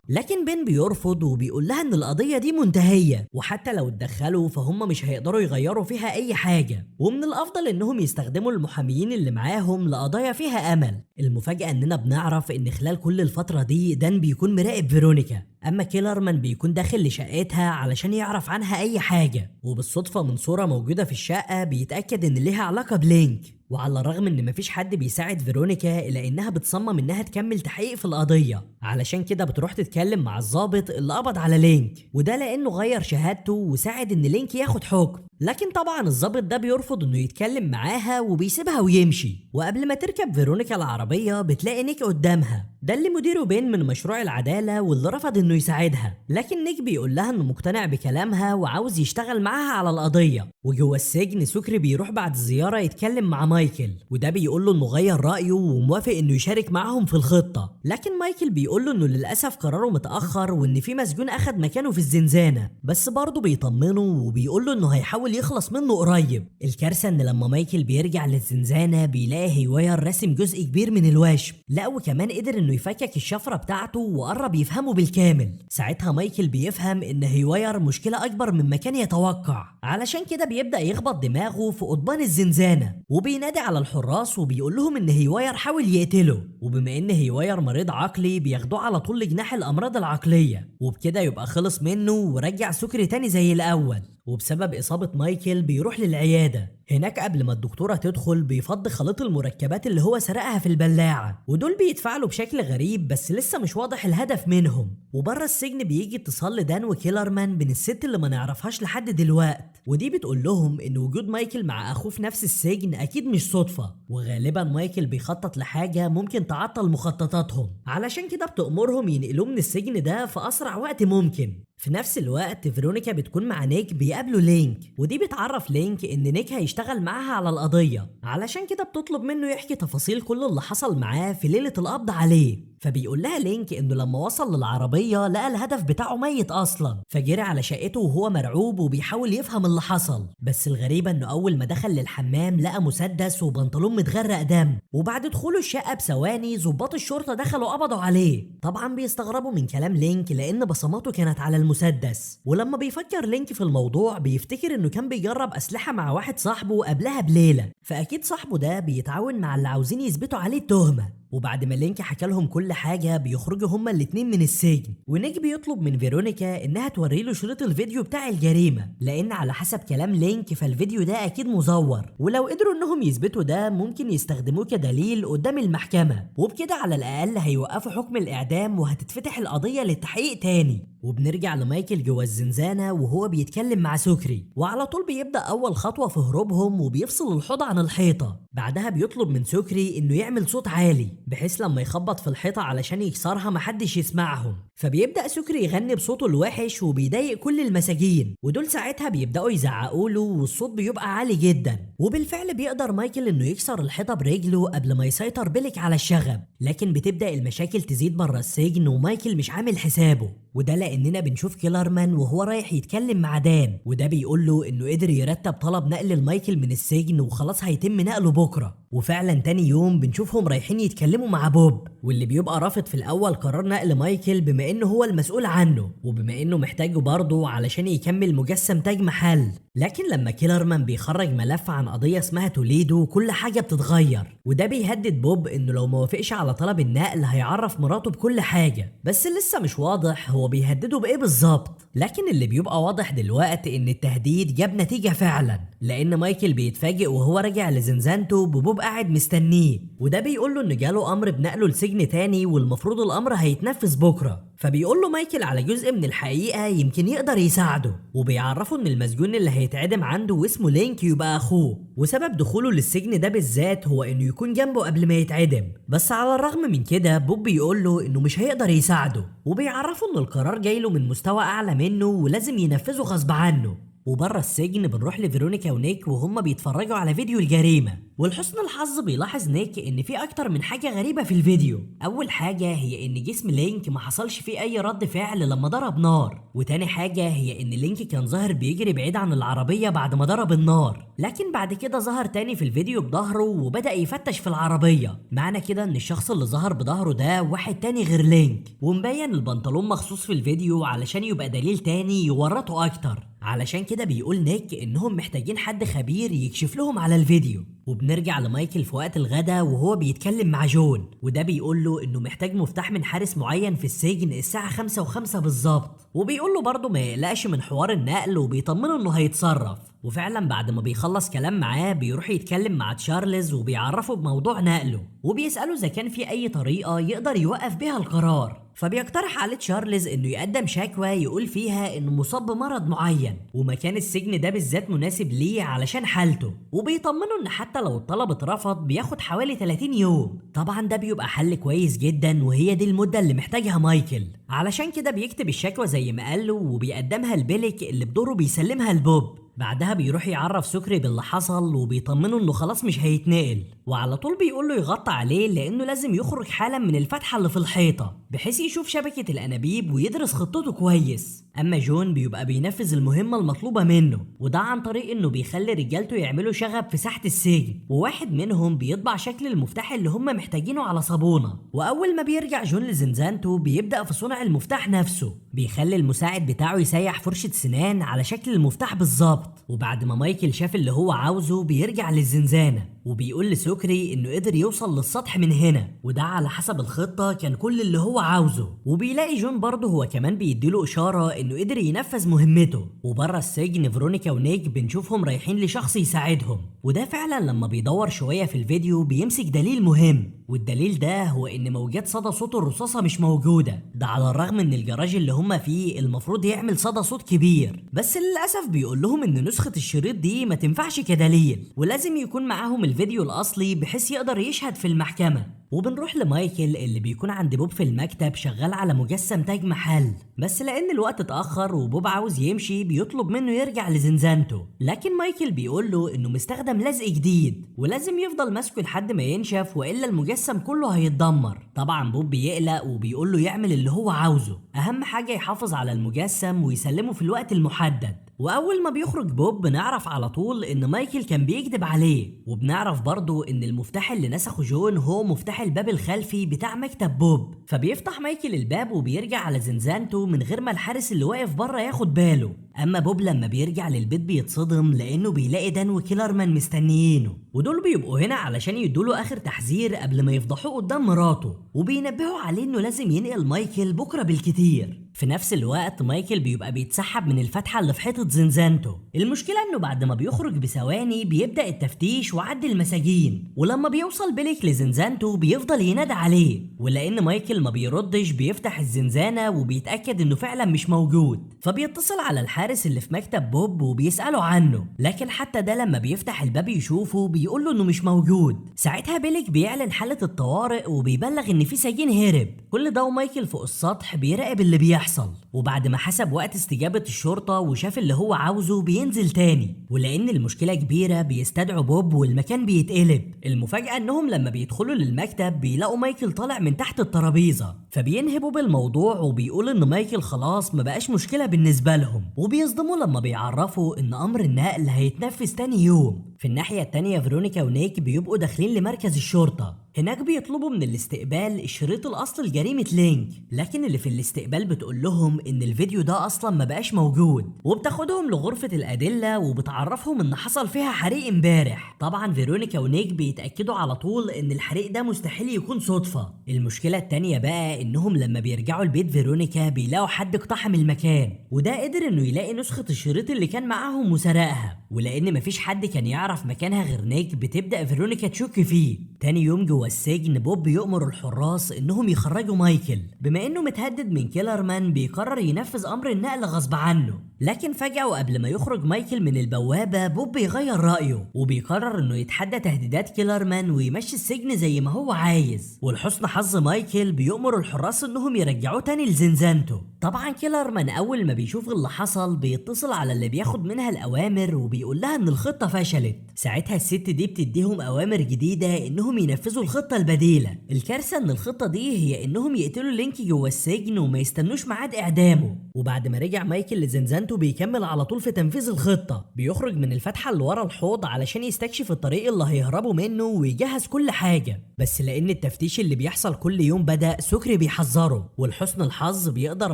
لكن بين بيرفض وبيقول لها ان القضية دي منتهية، وحتى لو اتدخلوا فهم مش هيقدروا يغيروا فيها اي حاجة، ومن الافضل انهم يستخدموا المحاميين اللي معاهم لقضايا فيها امل. المفاجأة اننا بنعرف ان خلال كل الفترة دي دان بيكون مراقب فيرونيكا، اما كيلرمان بيكون داخل لشقتها علشان يعرف عنها اي حاجة، وبالصدفة من صورة موجودة في الشقة بيتأكد ان ليها علاقة بلينك. وعلى الرغم ان مفيش حد بيساعد فيرونيكا الا انها بتصمم انها تكمل تحقيق في القضية، علشان كده بتروح تتكلم مع الضابط اللي قبض على لينك، وده لانه غير شهادته وساعد ان لينك ياخد حكم. لكن طبعا الضابط ده بيرفض انه يتكلم معاها وبيسيبها ويمشي، وقبل ما تركب فيرونيكا العربية بتلاقي نيك قدامها، ده اللي مديره بين من مشروع العدالة واللي رفض انه يساعدها. لكن نيك بيقول لها انه مقتنع بكلامها وعاوز يشتغل معاها على القضية. وجوه السجن سكري بيروح بعد الزيارة يتكلم مع مايكل، وده بيقول له انه غير رأيه وموافق انه يشارك معاهم في الخطة، لكن مايكل بيقول له انه للأسف قراره متأخر وان في مسجون اخد مكانه في الزنزانة، بس برضه بيطمنه وبيقول له انه هيحاول يخلص منه قريب. الكارثة ان لما مايكل بيرجع للزنزانة بيلاقي هيواير راسم جزء كبير من الوشم، لا وكمان قدر انه يفكك الشفرة بتاعته وقرب يفهمه بالكامل. ساعتها مايكل بيفهم ان هيواير مشكلة اكبر مما كان يتوقع، علشان كده بيبدأ يخبط دماغه في قضبان الزنزانة، وبينادي على الحراس وبيقول لهم ان هيواير حاول يقتله، وبما ان هيواير مريض عقلي بياخدوه على طول لجناح الامراض العقلية، وبكده يبقى خلص منه ورجع سكري تاني زي الاول. وبسبب إصابة مايكل بيروح للعيادة، هناك قبل ما الدكتورة تدخل بيفض خليط المركبات اللي هو سرقها في البلاعة، ودول بيتفاعلوا بشكل غريب بس لسه مش واضح الهدف منهم. وبره السجن بيجي اتصال لدان وكيلرمان بين الست اللي ما نعرفهاش لحد دلوقت، ودي بتقول لهم ان وجود مايكل مع اخوه في نفس السجن اكيد مش صدفة، وغالبا مايكل بيخطط لحاجة ممكن تعطل مخططاتهم، علشان كده بتأمرهم ينقلوه من السجن ده في اسرع وقت ممكن. في نفس الوقت فيرونيكا بتكون مع نيك بيقابلوا لينك، ودي بتعرف لينك ان نيك هيشتغل معاها على القضية، علشان كده بتطلب منه يحكي تفاصيل كل اللي حصل معاه في ليلة القبض عليه. فبيقول لها لينك انه لما وصل للعربية لقى الهدف بتاعه ميت اصلا، فجري على شقته وهو مرعوب وبيحاول يفهم اللي حصل، بس الغريبة انه اول ما دخل للحمام لقى مسدس وبنطلون متغرق دم، وبعد دخوله الشقة بثواني ضباط الشرطة دخلوا قبضوا عليه. طبعا بيستغربوا من كلام لينك لان بصماته كانت على المسدس، ولما بيفكر لينك في الموضوع بيفتكر انه كان بيجرب اسلحة مع واحد صاحبه قبلها بليلة، فاكيد صاحبه ده بيتعاون مع اللي عاوزين يثبتوا عليه التهمة. وبعد ما لينك حكى لهم كل حاجة بيخرجوا هما الاتنين من السجن، ونيك بيطلب من فيرونيكا انها توري له شريط الفيديو بتاع الجريمة، لان على حسب كلام لينك فالفيديو ده اكيد مزور، ولو قدروا انهم يثبتوا ده ممكن يستخدموه كدليل قدام المحكمة، وبكده على الاقل هيوقفوا حكم الاعدام وهتتفتح القضية للتحقيق تاني. وبنرجع لمايكل جوه الزنزانة وهو بيتكلم مع سكري، وعلى طول بيبدأ أول خطوة في هروبهم وبيفصل الحوض عن الحيطة. بعدها بيطلب من سكري إنه يعمل صوت عالي بحيث لما يخبط في الحيطة علشان يكسرها محدش يسمعهم، فبيبدأ سكري يغني بصوته الوحش وبيضايق كل المساجين، ودول ساعتها بيبدأوا يزعقوا له والصوت بيبقى عالي جدا. وبالفعل بيقدر مايكل إنه يكسر الحيطة برجله قبل ما يسيطر بيليك على الشغب، لكن بتبدأ المشاكل تزيد بره السجن ومايكل مش عامل حسابه، وده لأننا بنشوف كيلرمان وهو رايح يتكلم مع دان، وده بيقول له إنه قدر يرتب طلب نقل المايكل من السجن وخلاص هيتم نقله بكرة. وفعلا تاني يوم بنشوفهم رايحين يتكلموا مع بوب، واللي بيبقى رافض في الاول قرار نقل مايكل بما انه هو المسؤول عنه وبما انه محتاجه برضه علشان يكمل مجسم تاج محل. لكن لما كيلرمان بيخرج ملف عن قضية اسمها توليدو كل حاجة بتتغير، وده بيهدد بوب انه لو موافقش على طلب النقل هيعرف مراته بكل حاجة، بس لسه مش واضح هو بيهدده بايه بالظبط. لكن اللي بيبقى واضح دلوقتي ان التهديد جاب نتيجة فعلا، لان مايكل بيتفاجئ وهو راجع لزنزانته ببوب قاعد مستنيه، وده بيقول له ان جاله امر بنقله لسجن تاني والمفروض الامر هيتنفذ بكره. فبيقول له مايكل على جزء من الحقيقة يمكن يقدر يساعده، وبيعرفه ان المسجون اللي هيتعدم عنده واسمه لينك يبقى اخوه، وسبب دخوله للسجن ده بالذات هو انه يكون جنبه قبل ما يتعدم. بس على الرغم من كده بوب بيقول له انه مش هيقدر يساعده، وبيعرفه ان القرار جايله من مستوى اعلى منه ولازم ينفذه غصب عنه. وبره السجن بنروح لفيرونيكا ونيك وهم بيتفرجوا على فيديو الجريمة، ولحسن الحظ بيلاحظ نيك ان في اكتر من حاجة غريبة في الفيديو. اول حاجة هي ان جسم لينك ما حصلش فيه اي رد فعل لما ضرب نار، وتاني حاجة هي ان لينك كان ظاهر بيجري بعيد عن العربية بعد ما ضرب النار، لكن بعد كده ظهر تاني في الفيديو بظهره وبدأ يفتش في العربية. معنى كده ان الشخص اللي ظهر بظهره ده واحد تاني غير لينك، ومبين البنطلون مخصوص في الفيديو علشان يبقى دليل تاني يورطه اكتر. علشان كده بيقول نيك انهم محتاجين حد خبير يكشف لهم على الفيديو. وبنرجع لمايكل في وقت الغدا وهو بيتكلم مع جون، وده بيقول له انه محتاج مفتاح من حارس معين في السجن الساعة 5:05 بالظبط، وبيقول له برضه ما يقلقش من حوار النقل وبيطمنه انه هيتصرف. وفعلا بعد ما بيخلص كلام معاه بيروح يتكلم مع تشارلز وبيعرفه بموضوع نقله، وبيسأله اذا كان في اي طريقة يقدر يوقف بيها القرار. فبيقترح عليه تشارلز انه يقدم شكوى يقول فيها انه مصاب بمرض معين ومكان السجن ده بالذات مناسب ليه علشان حالته، وبيطمنه ان حتى لو الطلب اترفض بياخد حوالي 30 يوم. طبعا ده بيبقى حل كويس جدا وهي دي المدة اللي محتاجها مايكل. علشان كده بيكتب الشكوى زي ما قاله وبيقدمها لبيليك اللي بدوره بيسلمها لبوب. بعدها بيروح يعرف سكري باللي حصل وبيطمنه انه خلاص مش هيتنقل، وعلى طول بيقول له يغطي عليه لانه لازم يخرج حالا من الفتحة اللي في الحيطة بحيث يشوف شبكة الانابيب ويدرس خطته كويس. اما جون بيبقى بينفذ المهمة المطلوبة منه، وده عن طريق انه بيخلي رجالته يعملوا شغب في ساحة السجن، وواحد منهم بيطبع شكل المفتاح اللي هم محتاجينه على صابونة. واول ما بيرجع جون لزنزانته بيبدأ في صنع المفتاح نفسه، بيخلي المساعد بتاعه يسيح فرشة سنان على شكل المفتاح بالظبط. وبعد ما مايكل شاف اللي هو عاوزه بيرجع للزنزانة وبيقول لسكري انه قدر يوصل للسطح من هنا، وده على حسب الخطة كان كل اللي هو عاوزه. وبيلاقي جون برضه هو كمان بيديله اشارة انه قدر ينفذ مهمته. وبره السجن فيرونيكا ونيك بنشوفهم رايحين لشخص يساعدهم، وده فعلا لما بيدور شوية في الفيديو بيمسك دليل مهم، والدليل ده هو ان موجات صدى صوت الرصاصة مش موجودة. ده على الرغم ان الجراج اللي هم فيه المفروض يعمل صدى صوت كبير، بس للأسف بيقول لهم ان نسخة الشريط دي ما تنفعش كدليل ولازم يكون معاهم الفيديو الأصلي بحيث يقدر يشهد في المحكمة. وبنروح لمايكل اللي بيكون عند بوب في المكتب شغال على مجسم تاج محل، بس لأن الوقت اتأخر وبوب عاوز يمشي بيطلب منه يرجع لزنزانته، لكن مايكل بيقول له انه مستخدم لزق جديد ولازم يفضل ماسكه لحد ما ينشف والا المجسم كله هيتدمر. طبعا بوب بيقلق وبيقول له يعمل اللي هو عاوزه، اهم حاجة يحافظ على المجسم ويسلمه في الوقت المحدد. واول ما بيخرج بوب بنعرف على طول ان مايكل كان بيكذب عليه، وبنعرف برضو ان المفتاح اللي نسخه جون هو مفتاح الباب الخلفي بتاع مكتب بوب. فبيفتح مايكل الباب وبيرجع على زنزانته من غير ما الحارس اللي واقف بره ياخد باله. اما بوب لما بيرجع للبيت بيتصدم لانه بيلاقي دان وكيلرمان مستنيينه، ودول بيبقوا هنا علشان يدوله اخر تحذير قبل ما يفضحوه قدام مراته، وبينبهوا عليه انه لازم ينقل مايكل بكره بالكتير. في نفس الوقت مايكل بيبقى بيتسحب من الفتحة اللي في حيطة زنزانته. المشكلة انه بعد ما بيخرج بثواني بيبدأ التفتيش وعد المساجين، ولما بيوصل بيليك لزنزانته بيفضل ينادى عليه، ولان مايكل ما بيردش بيفتح الزنزانة وبيتأكد انه فعلا مش موجود، فبيتصل على الحارس اللي في مكتب بوب وبيسأله عنه، لكن حتى ده لما بيفتح الباب يشوفه بيقول له انه مش موجود. ساعتها بيليك بيعلن حالة الطوارئ وبيبلغ ان في سجين هرب. كل ده ومايكل فوق السطح بيراقب اللي بيحصل، وبعد ما حسب وقت استجابة الشرطة وشاف اللي هو عاوزه بينزل تاني، ولأن المشكلة كبيرة بيستدعوا بوب والمكان بيتقلب. المفاجأة انهم لما بيدخلوا للمكتب بيلاقوا مايكل طالع من تحت الترابيزة، فبينهي بوب الموضوع وبيقول ان مايكل خلاص ما بقاش مشكلة بالنسبة لهم، وبيصدموا لما بيعرفوا ان امر النقل هيتنفذ تاني يوم. في الناحية التانية فيرونيكا ونيك بيبقوا داخلين لمركز الشرطة. هناك بيطلبوا من الاستقبال الشريط الأصلي لجريمة لينك، لكن اللي في الاستقبال بتقول لهم إن الفيديو ده أصلا ما بقاش موجود، وبتاخدهم لغرفة الأدلة وبتعرفهم إن حصل فيها حريق امبارح. طبعا فيرونيكا ونيك بيتأكدوا على طول إن الحريق ده مستحيل يكون صدفة. المشكلة التانية بقى إنهم لما بيرجعوا البيت فيرونيكا بيلاقوا حد اقتحم المكان، وده قدر إنه يلاقي نسخة الشريط اللي كان معاهم وسرقها، ولأن مفيش حد كان يعرف مكانها غير نيك بتبدأ فيرونيكا تشك فيه. تاني يوم جوه السجن بوب بيؤمر الحراس انهم يخرجوا مايكل، بما انه متهدد من كيلرمان بيقرر ينفذ امر النقل غصب عنه. لكن فجأة وقبل ما يخرج مايكل من البوابة بوب بيغير رأيه وبيقرر انه يتحدى تهديدات كيلرمان ويمشي السجن زي ما هو عايز. ولحسن حظ مايكل بيؤمر الحراس انهم يرجعوه تاني لزنزانته. طبعا كيلرمان اول ما بيشوف اللي حصل بيتصل على اللي بياخد منها الاوامر وبيقول لها ان الخطة فشلت. ساعتها الست دي بتديهم اوامر جديدة انهم ينفذوا الخطة البديلة. الكارثة ان الخطة دي هي انهم يقتلوا لينك جوه السجن وما يستنوش ميعاد اعدامه. وبعد ما رجع مايكل لزنزانته بيكمل على طول في تنفيذ الخطة. بيخرج من الفتحة اللي ورا الحوض علشان يستكشف الطريق اللي هيهربوا منه ويجهز كل حاجة، بس لان التفتيش اللي بيحصل كل يوم بدأ سكري بيحذره. ولحسن الحظ بيقدر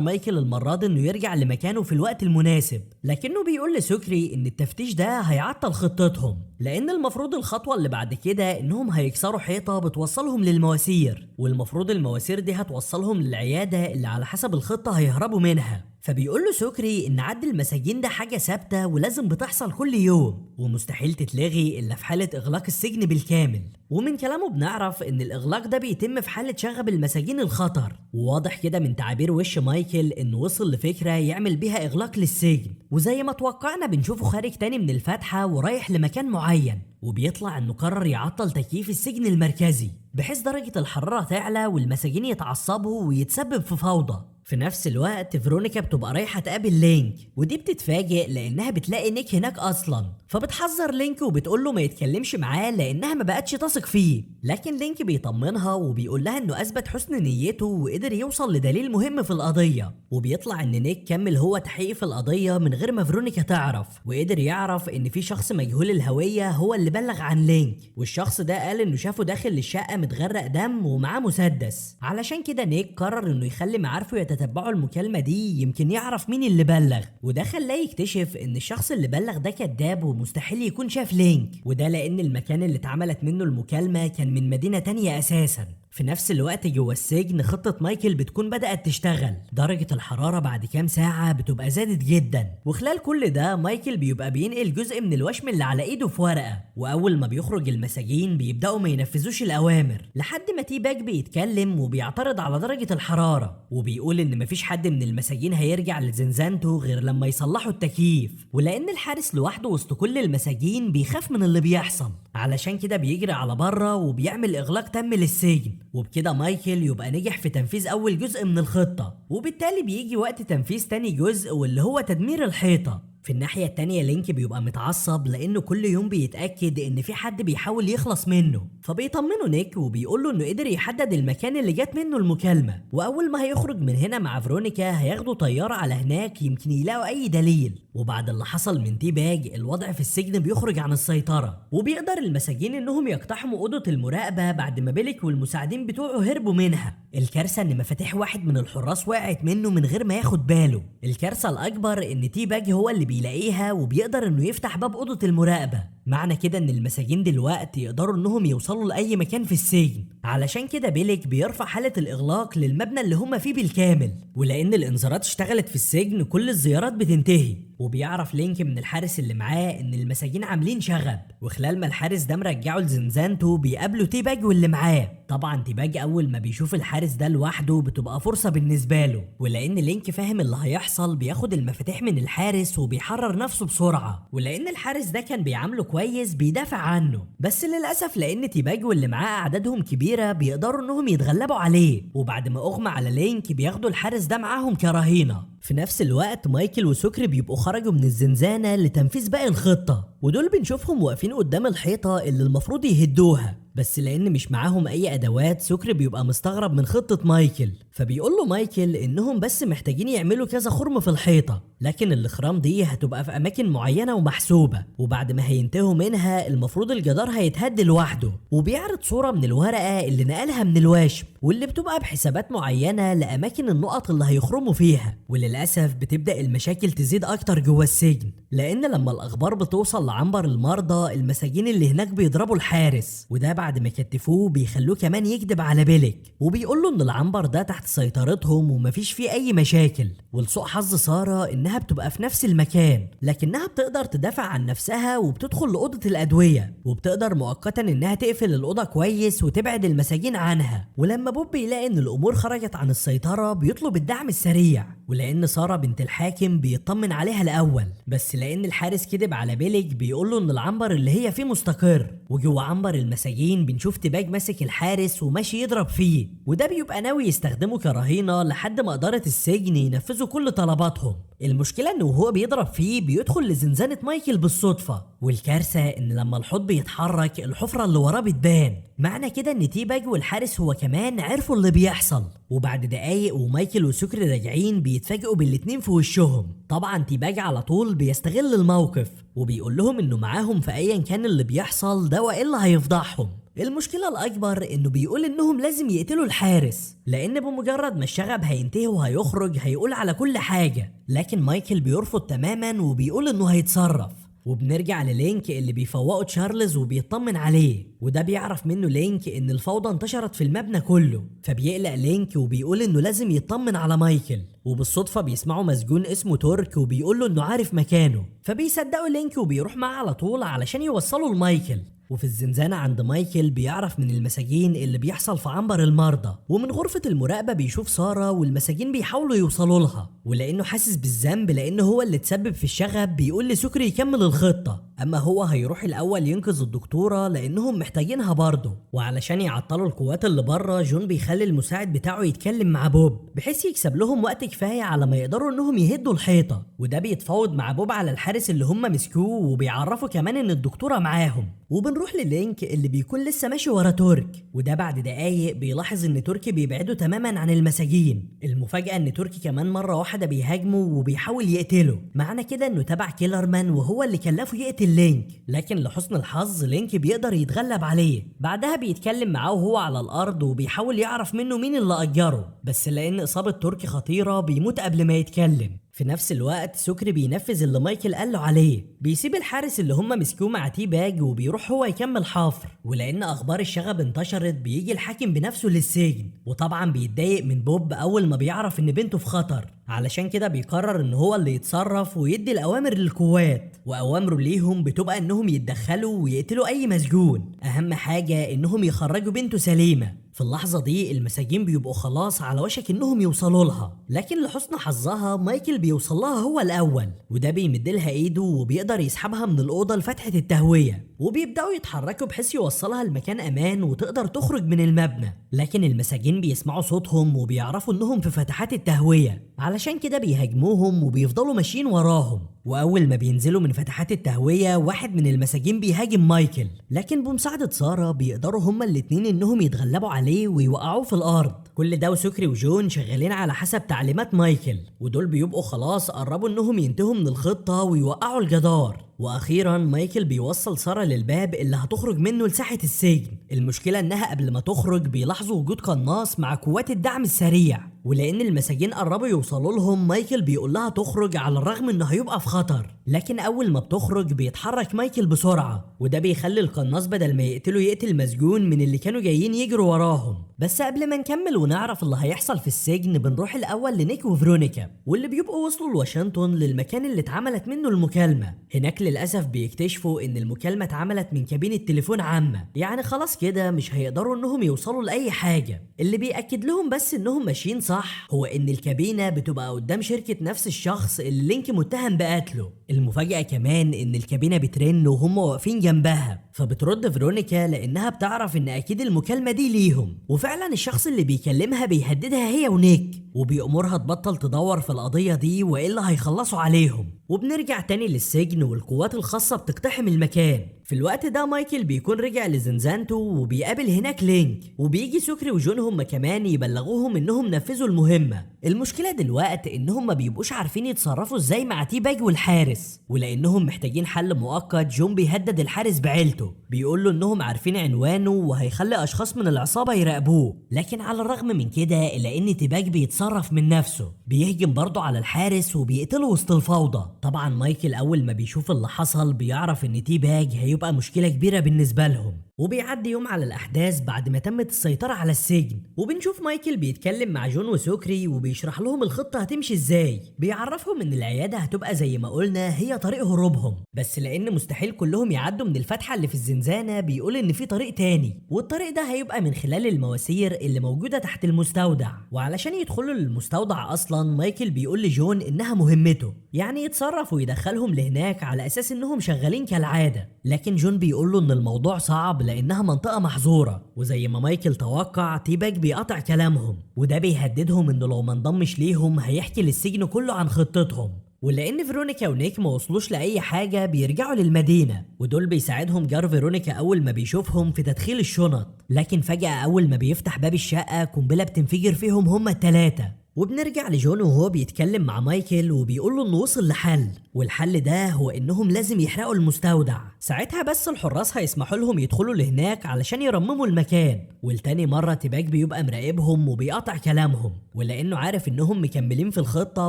مايكل المرة دي انه يرجع لمكانه في الوقت المناسب، لكنه بيقول لسكري ان التفتيش ده هيعطل خطتهم، لان المفروض الخطوة اللي بعد كده انهم هيكسروا حيطة بتوصلهم للمواسير، والمفروض المواسير دي هتوصلهم للعيادة اللي على حسب الخطة هيهربوا منها. فبيقول له سكري ان عد المساجين ده حاجة ثابتة ولازم بتحصل كل يوم ومستحيل تتلغي الا في حالة اغلاق السجن بالكامل. ومن كلامه بنعرف ان الاغلاق ده بيتم في حالة شغب المساجين الخطر، وواضح كده من تعابير وش مايكل انه وصل لفكرة يعمل بيها اغلاق للسجن. وزي ما توقعنا بنشوفه خارج تاني من الفتحة ورايح لمكان معين، وبيطلع انه قرر يعطل تكييف السجن المركزي بحيث درجة الحرارة تعلى والمساجين يتعصبوا ويتسبب في فوضى. في نفس الوقت فيرونيكا بتبقى رايحة تقابل لينك، ودي بتتفاجئ لانها بتلاقي نيك هناك اصلا، فبتحذر لينك وبتقول له ما يتكلمش معاه لانها ما بقتش تثق فيه. لكن لينك بيطمنها وبيقول لها انه اثبت حسن نيته وقدر يوصل لدليل مهم في القضية. وبيطلع ان نيك كمل هو تحقيق في القضية من غير ما فيرونيكا تعرف، وقدر يعرف ان في شخص مجهول الهوية هو اللي بلغ عن لينك، والشخص ده قال انه شافه داخل الشقة متغرق دم ومعاه مسدس. علشان كده نيك قرر انه يخلي معارفه يتتبعوا المكالمة دي يمكن يعرف مين اللي بلغ، وده خلاه يكتشف ان الشخص اللي بلغ ده كذاب ومستحيل يكون شاف لينك، وده لان المكان اللي اتعملت منه المكالمة كان من مدينة تانية اساسا. في نفس الوقت جوه السجن خطة مايكل بتكون بدأت تشتغل. درجة الحرارة بعد كام ساعة بتبقى زادت جدا، وخلال كل ده مايكل بيبقى بينقل جزء من الوشم اللي على ايده في ورقة، واول ما بيخرج المساجين بيبدأوا ما ينفذوش الاوامر لحد ما تي باج بيتكلم وبيعترض على درجة الحرارة، وبيقول ان مفيش حد من المساجين هيرجع لزنزانته غير لما يصلحوا التكييف، ولان الحارس لوحده وسط كل المساجين بيخاف من اللي بيحصل، علشان كده بيجري على بره وبيعمل اغلاق تام للسجن. وبكده مايكل يبقى نجح في تنفيذ اول جزء من الخطة، وبالتالي بيجي وقت تنفيذ تاني جزء واللي هو تدمير الحيطة. في الناحية التانية لينك بيبقى متعصب لانه كل يوم بيتأكد ان في حد بيحاول يخلص منه، فبيطمنه نيك وبيقوله انه قدر يحدد المكان اللي جات منه المكالمة، واول ما هيخرج من هنا مع فيرونيكا هياخدوا طيارة على هناك يمكن يلاقوا اي دليل. وبعد اللي حصل من تي باج الوضع في السجن بيخرج عن السيطرة، وبيقدر المساجين انهم يقتحموا اوضة المراقبة بعد ما بيلك والمساعدين بتوعه هربوا منها. الكارثة ان مفاتيح واحد من الحراس وقعت منه من غير ما ياخد باله. الكارثة الاكبر ان تي باج هو اللي بيلاقيها وبيقدر انه يفتح باب اوضة المراقبة، معنى كده ان المساجين دلوقتي يقدروا انهم يوصلوا لاي مكان في السجن. علشان كده بيلك بيرفع حالة الاغلاق للمبنى اللي هم فيه بالكامل، ولان الانذارات اشتغلت في السجن كل الزيارات بتنتهي. وبيعرف لينك من الحارس اللي معاه ان المساجين عاملين شغب، وخلال ما الحارس ده مرجعه لزنزانته بيقابله تي باج واللي معاه. طبعا تي باج اول ما بيشوف الحارس ده لوحده بتبقى فرصة بالنسبة له، ولان لينك فاهم اللي هيحصل بياخد المفاتيح من الحارس وبيحرر نفسه بسرعة، ولان الحارس ده كان بيعامله كويس بيدافع عنه. بس للاسف لان تي باج واللي معاه اعدادهم كبيرة بيقدروا انهم يتغلبوا عليه، وبعد ما اغمى على لينك بياخدوا الحارس ده معاهم كرهينة. في نفس الوقت مايكل وسكري بيبقوا خرجوا من الزنزانة لتنفيذ باقي الخطة، ودول بنشوفهم واقفين قدام الحيطة اللي المفروض يهدوها، بس لان مش معاهم اي ادوات سكري بيبقى مستغرب من خطة مايكل، فبيقول له مايكل انهم بس محتاجين يعملوا كذا خرم في الحيطة، لكن الاخرام دي هتبقى في اماكن معينة ومحسوبة، وبعد ما هينتهوا منها المفروض الجدار هيتهد لوحده. وبيعرض صورة من الورقة اللي نقلها من الواشم، واللي بتبقى بحسابات معينة لاماكن النقط اللي هيخرموا فيها. وللاسف بتبدأ المشاكل تزيد اكتر جوه السجن، لان لما الاخبار بتوصل لعنبر المرضى المساجين اللي هناك بيضربوا الحارس، وده بعد ما كتفوه بيخلوه كمان يكذب على بيلك، وبيقول له ان العنبر ده تحت سيطرتهم ومفيش فيه اي مشاكل. ولسوء حظ سارة انها بتبقى في نفس المكان، لكنها بتقدر تدافع عن نفسها وبتدخل لأوضة الأدوية، وبتقدر مؤقتا انها تقفل الأوضة كويس وتبعد المساجين عنها. ولما بوب بيلاقي ان الامور خرجت عن السيطرة بيطلب الدعم السريع، ولان سارة بنت الحاكم بيطمن عليها الاول، بس لان الحارس كذب على بيلك بيقول له ان العنبر اللي هي فيه مستقر. وجوه عنبر المساجين بنشوف تباج ماسك الحارس وماشي يضرب فيه، وده بيبقى ناوي يستخدمه كرهينة لحد ما إدارة السجن ينفذوا كل طلباتهم. المشكلة انه وهو بيضرب فيه بيدخل لزنزانة مايكل بالصدفة، والكارثة ان لما الحوض بيتحرك الحفرة اللي وراه بتبان، معنى كده ان تيباج والحارس هو كمان عرفوا اللي بيحصل. وبعد دقايق ومايكل وسكري راجعين بيتفاجئوا بالاتنين في وشهم. طبعا تيباج على طول بيستغل الموقف وبيقول لهم انه معاهم في ايا كان اللي بيحصل ده والا هيفضحهم. المشكلة الأكبر إنه بيقول إنهم لازم يقتلوا الحارس، لأن بمجرد ما الشغب هينتهي وهيخرج هيقول على كل حاجة، لكن مايكل بيرفض تماما وبيقول إنه هيتصرف. وبنرجع للينك اللي بيفوقه تشارلز وبيطمن عليه، وده بيعرف منه لينك ان الفوضى انتشرت في المبنى كله، فبيقلق لينك وبيقول انه لازم يطمن على مايكل. وبالصدفة بيسمعوا مسجون اسمه تورك وبيقول له انه عارف مكانه، فبيصدقوا لينك وبيروح معاه على طول علشان يوصلوا لمايكل. وفي الزنزانة عند مايكل بيعرف من المساجين اللي بيحصل في عنبر المرضى، ومن غرفة المراقبة بيشوف سارة والمساجين بيحاولوا يوصلوا لها، ولأنه حاسس بالذنب لأنه هو اللي تسبب في الشغب بيقول لسكري يكمل الخطة، أما هو هيروح الأول ينقذ الدكتورة لأنهم محتاجينها برضه. وعلشان يعطلوا القوات اللي بره جون بيخلي المساعد بتاعه يتكلم مع بوب بحيث يكسب لهم وقت كفاية على ما يقدروا إنهم يهدوا الحيطة، وده بيتفاوض مع بوب على الحارس اللي هم مسكوه وبيعرفوا كمان إن الدكتورة معاهم. وبنروح للينك اللي بيكون لسه ماشي ورا ترك، وده بعد دقايق بيلاحظ ان تركي بيبعده تماما عن المساجين. المفاجأة ان تركي كمان مرة واحدة بيهاجمه وبيحاول يقتله، معنى كده انه تبع كيلرمان وهو اللي كلفه يقتل لينك، لكن لحسن الحظ لينك بيقدر يتغلب عليه. بعدها بيتكلم معاه وهو على الارض وبيحاول يعرف منه مين اللي اجره، بس لان اصابة تركي خطيرة بيموت قبل ما يتكلم. في نفس الوقت سكري بينفذ اللي مايكل قاله عليه، بيسيب الحارس اللي هم مسكوه مع تي باج وبيروح هو يكمل حفر. ولان اخبار الشغب انتشرت بيجي الحاكم بنفسه للسجن، وطبعا بيتضايق من بوب اول ما بيعرف ان بنته في خطر، علشان كده بيقرر ان هو اللي يتصرف ويدي الاوامر للقوات، واوامره ليهم بتبقى انهم يتدخلوا ويقتلوا اي مسجون، اهم حاجة انهم يخرجوا بنته سليمة. في اللحظة دي المساجين بيبقوا خلاص على وشك انهم يوصلوا لها، لكن لحسن حظها مايكل بيوصل لها هو الاول، وده بيمد لها ايده وبيقدر يسحبها من الاوضة لفتحة التهوية، وبيبداوا يتحركوا بحيث يوصلها لمكان امان وتقدر تخرج من المبنى. لكن المساجين بيسمعوا صوتهم وبيعرفوا انهم في فتحات التهوية، علشان كده بيهاجموهم وبيفضلوا ماشيين وراهم. واول ما بينزلوا من فتحات التهوية واحد من المساجين بيهاجم مايكل، لكن بمساعدة سارة بيقدروا هما الاتنين انهم يتغلبوا عليه ويوقعوه في الارض. كل ده وسكري وجون شغالين على حسب تعليمات مايكل، ودول بيبقوا خلاص قربوا انهم ينتهوا من الخطة ويوقعوا الجدار. واخيرا مايكل بيوصل سارة للباب اللي هتخرج منه لساحة السجن. المشكلة انها قبل ما تخرج بيلاحظوا وجود قناص مع قوات الدعم السريع، ولان المساجين قربوا يوصلوا لهم مايكل بيقول لها تخرج على الرغم انه هيبقى في خطر، لكن اول ما بتخرج بيتحرك مايكل بسرعة، وده بيخلي القناص بدل ما يقتله يقتل مسجون من اللي كانوا جايين يجروا وراهم. بس قبل ما نكمل ونعرف اللي هيحصل في السجن بنروح الاول لنيك وفرونيكا، واللي بيبقوا وصلوا لواشنطن للمكان اللي اتعملت منه المكالمة. هناك للاسف بيكتشفوا ان المكالمة اتعملت من كابينة تليفون عامة، يعني خلاص كده مش هيقدروا انهم يوصلوا لاي حاجة. اللي بيأكد لهم بس انهم ماشيين صح هو ان الكابينة بتبقى قدام شركة نفس الشخص اللي لينك متهم بقتله. المفاجأة كمان ان الكابينة بترن وهم واقفين جنبها، فبترد فرونيكا لانها بتعرف ان اكيد المكالمة دي ليهم، وفعلا الشخص اللي بيكلمها بيهددها هي ونيك، وبيأمرها تبطل تدور في القضية دي وإلا هيخلصوا عليهم. وبنرجع تاني للسجن والقوات الخاصة بتقتحم المكان. في الوقت ده مايكل بيكون رجع لزنزانته وبيقابل هناك لينك، وبيجي سكري وجون هما كمان يبلغوهم انهم نفذوا المهمة. المشكلة دلوقتي انهم ما بيبقوش عارفين يتصرفوا ازاي مع تي باج والحارس، ولانهم محتاجين حل مؤقت جون بيهدد الحارس بعيلته، بيقول له انهم عارفين عنوانه وهيخلي اشخاص من العصابة يراقبوه. لكن على الرغم من كده الا ان تي باج بيتصرف من نفسه، بيهجم برضه على الحارس وبيقتله وسط الفوضى. طبعا مايكل اول ما بيشوف اللي حصل بيعرف ان تي باج هيبقى مشكلة كبيرة بالنسبة لهم. وبيعدي يوم على الأحداث بعد ما تمت السيطرة على السجن، وبنشوف مايكل بيتكلم مع جون وسكري وبيشرح لهم الخطة هتمشي ازاي. بيعرفهم ان العيادة هتبقى زي ما قلنا هي طريق هروبهم، بس لان مستحيل كلهم يعدوا من الفتحة اللي في الزنزانة بيقول ان في طريق تاني، والطريق ده هيبقى من خلال المواسير اللي موجودة تحت المستودع. وعلشان يدخلوا للمستودع اصلا مايكل بيقول لجون انها مهمته، يعني يتصرف ويدخلهم لهناك على اساس انهم شغالين كالعادة. لكن جون بيقول له ان الموضوع صعب لانها منطقة محظورة، وزي ما مايكل توقع تي باج بيقطع كلامهم، وده بيهددهم انه لو ما انضمش ليهم هيحكي للسجن كله عن خطتهم. ولان فيرونيكا ونيك ما وصلوش لاي حاجه بيرجعوا للمدينه، ودول بيساعدهم جار فيرونيكا اول ما بيشوفهم في تدخيل الشنط. لكن فجاه اول ما بيفتح باب الشقه قنبله بتنفجر فيهم هما التلاته. وبنرجع لجون وهو بيتكلم مع مايكل وبيقول له انه وصل لحل، والحل ده هو انهم لازم يحرقوا المستودع. ساعتها بس الحراس هيسمحوا لهم يدخلوا لهناك علشان يرمموا المكان. والتاني مرة تي باج بيبقى مراقبهم وبيقطع كلامهم، ولانه عارف انهم مكملين في الخطة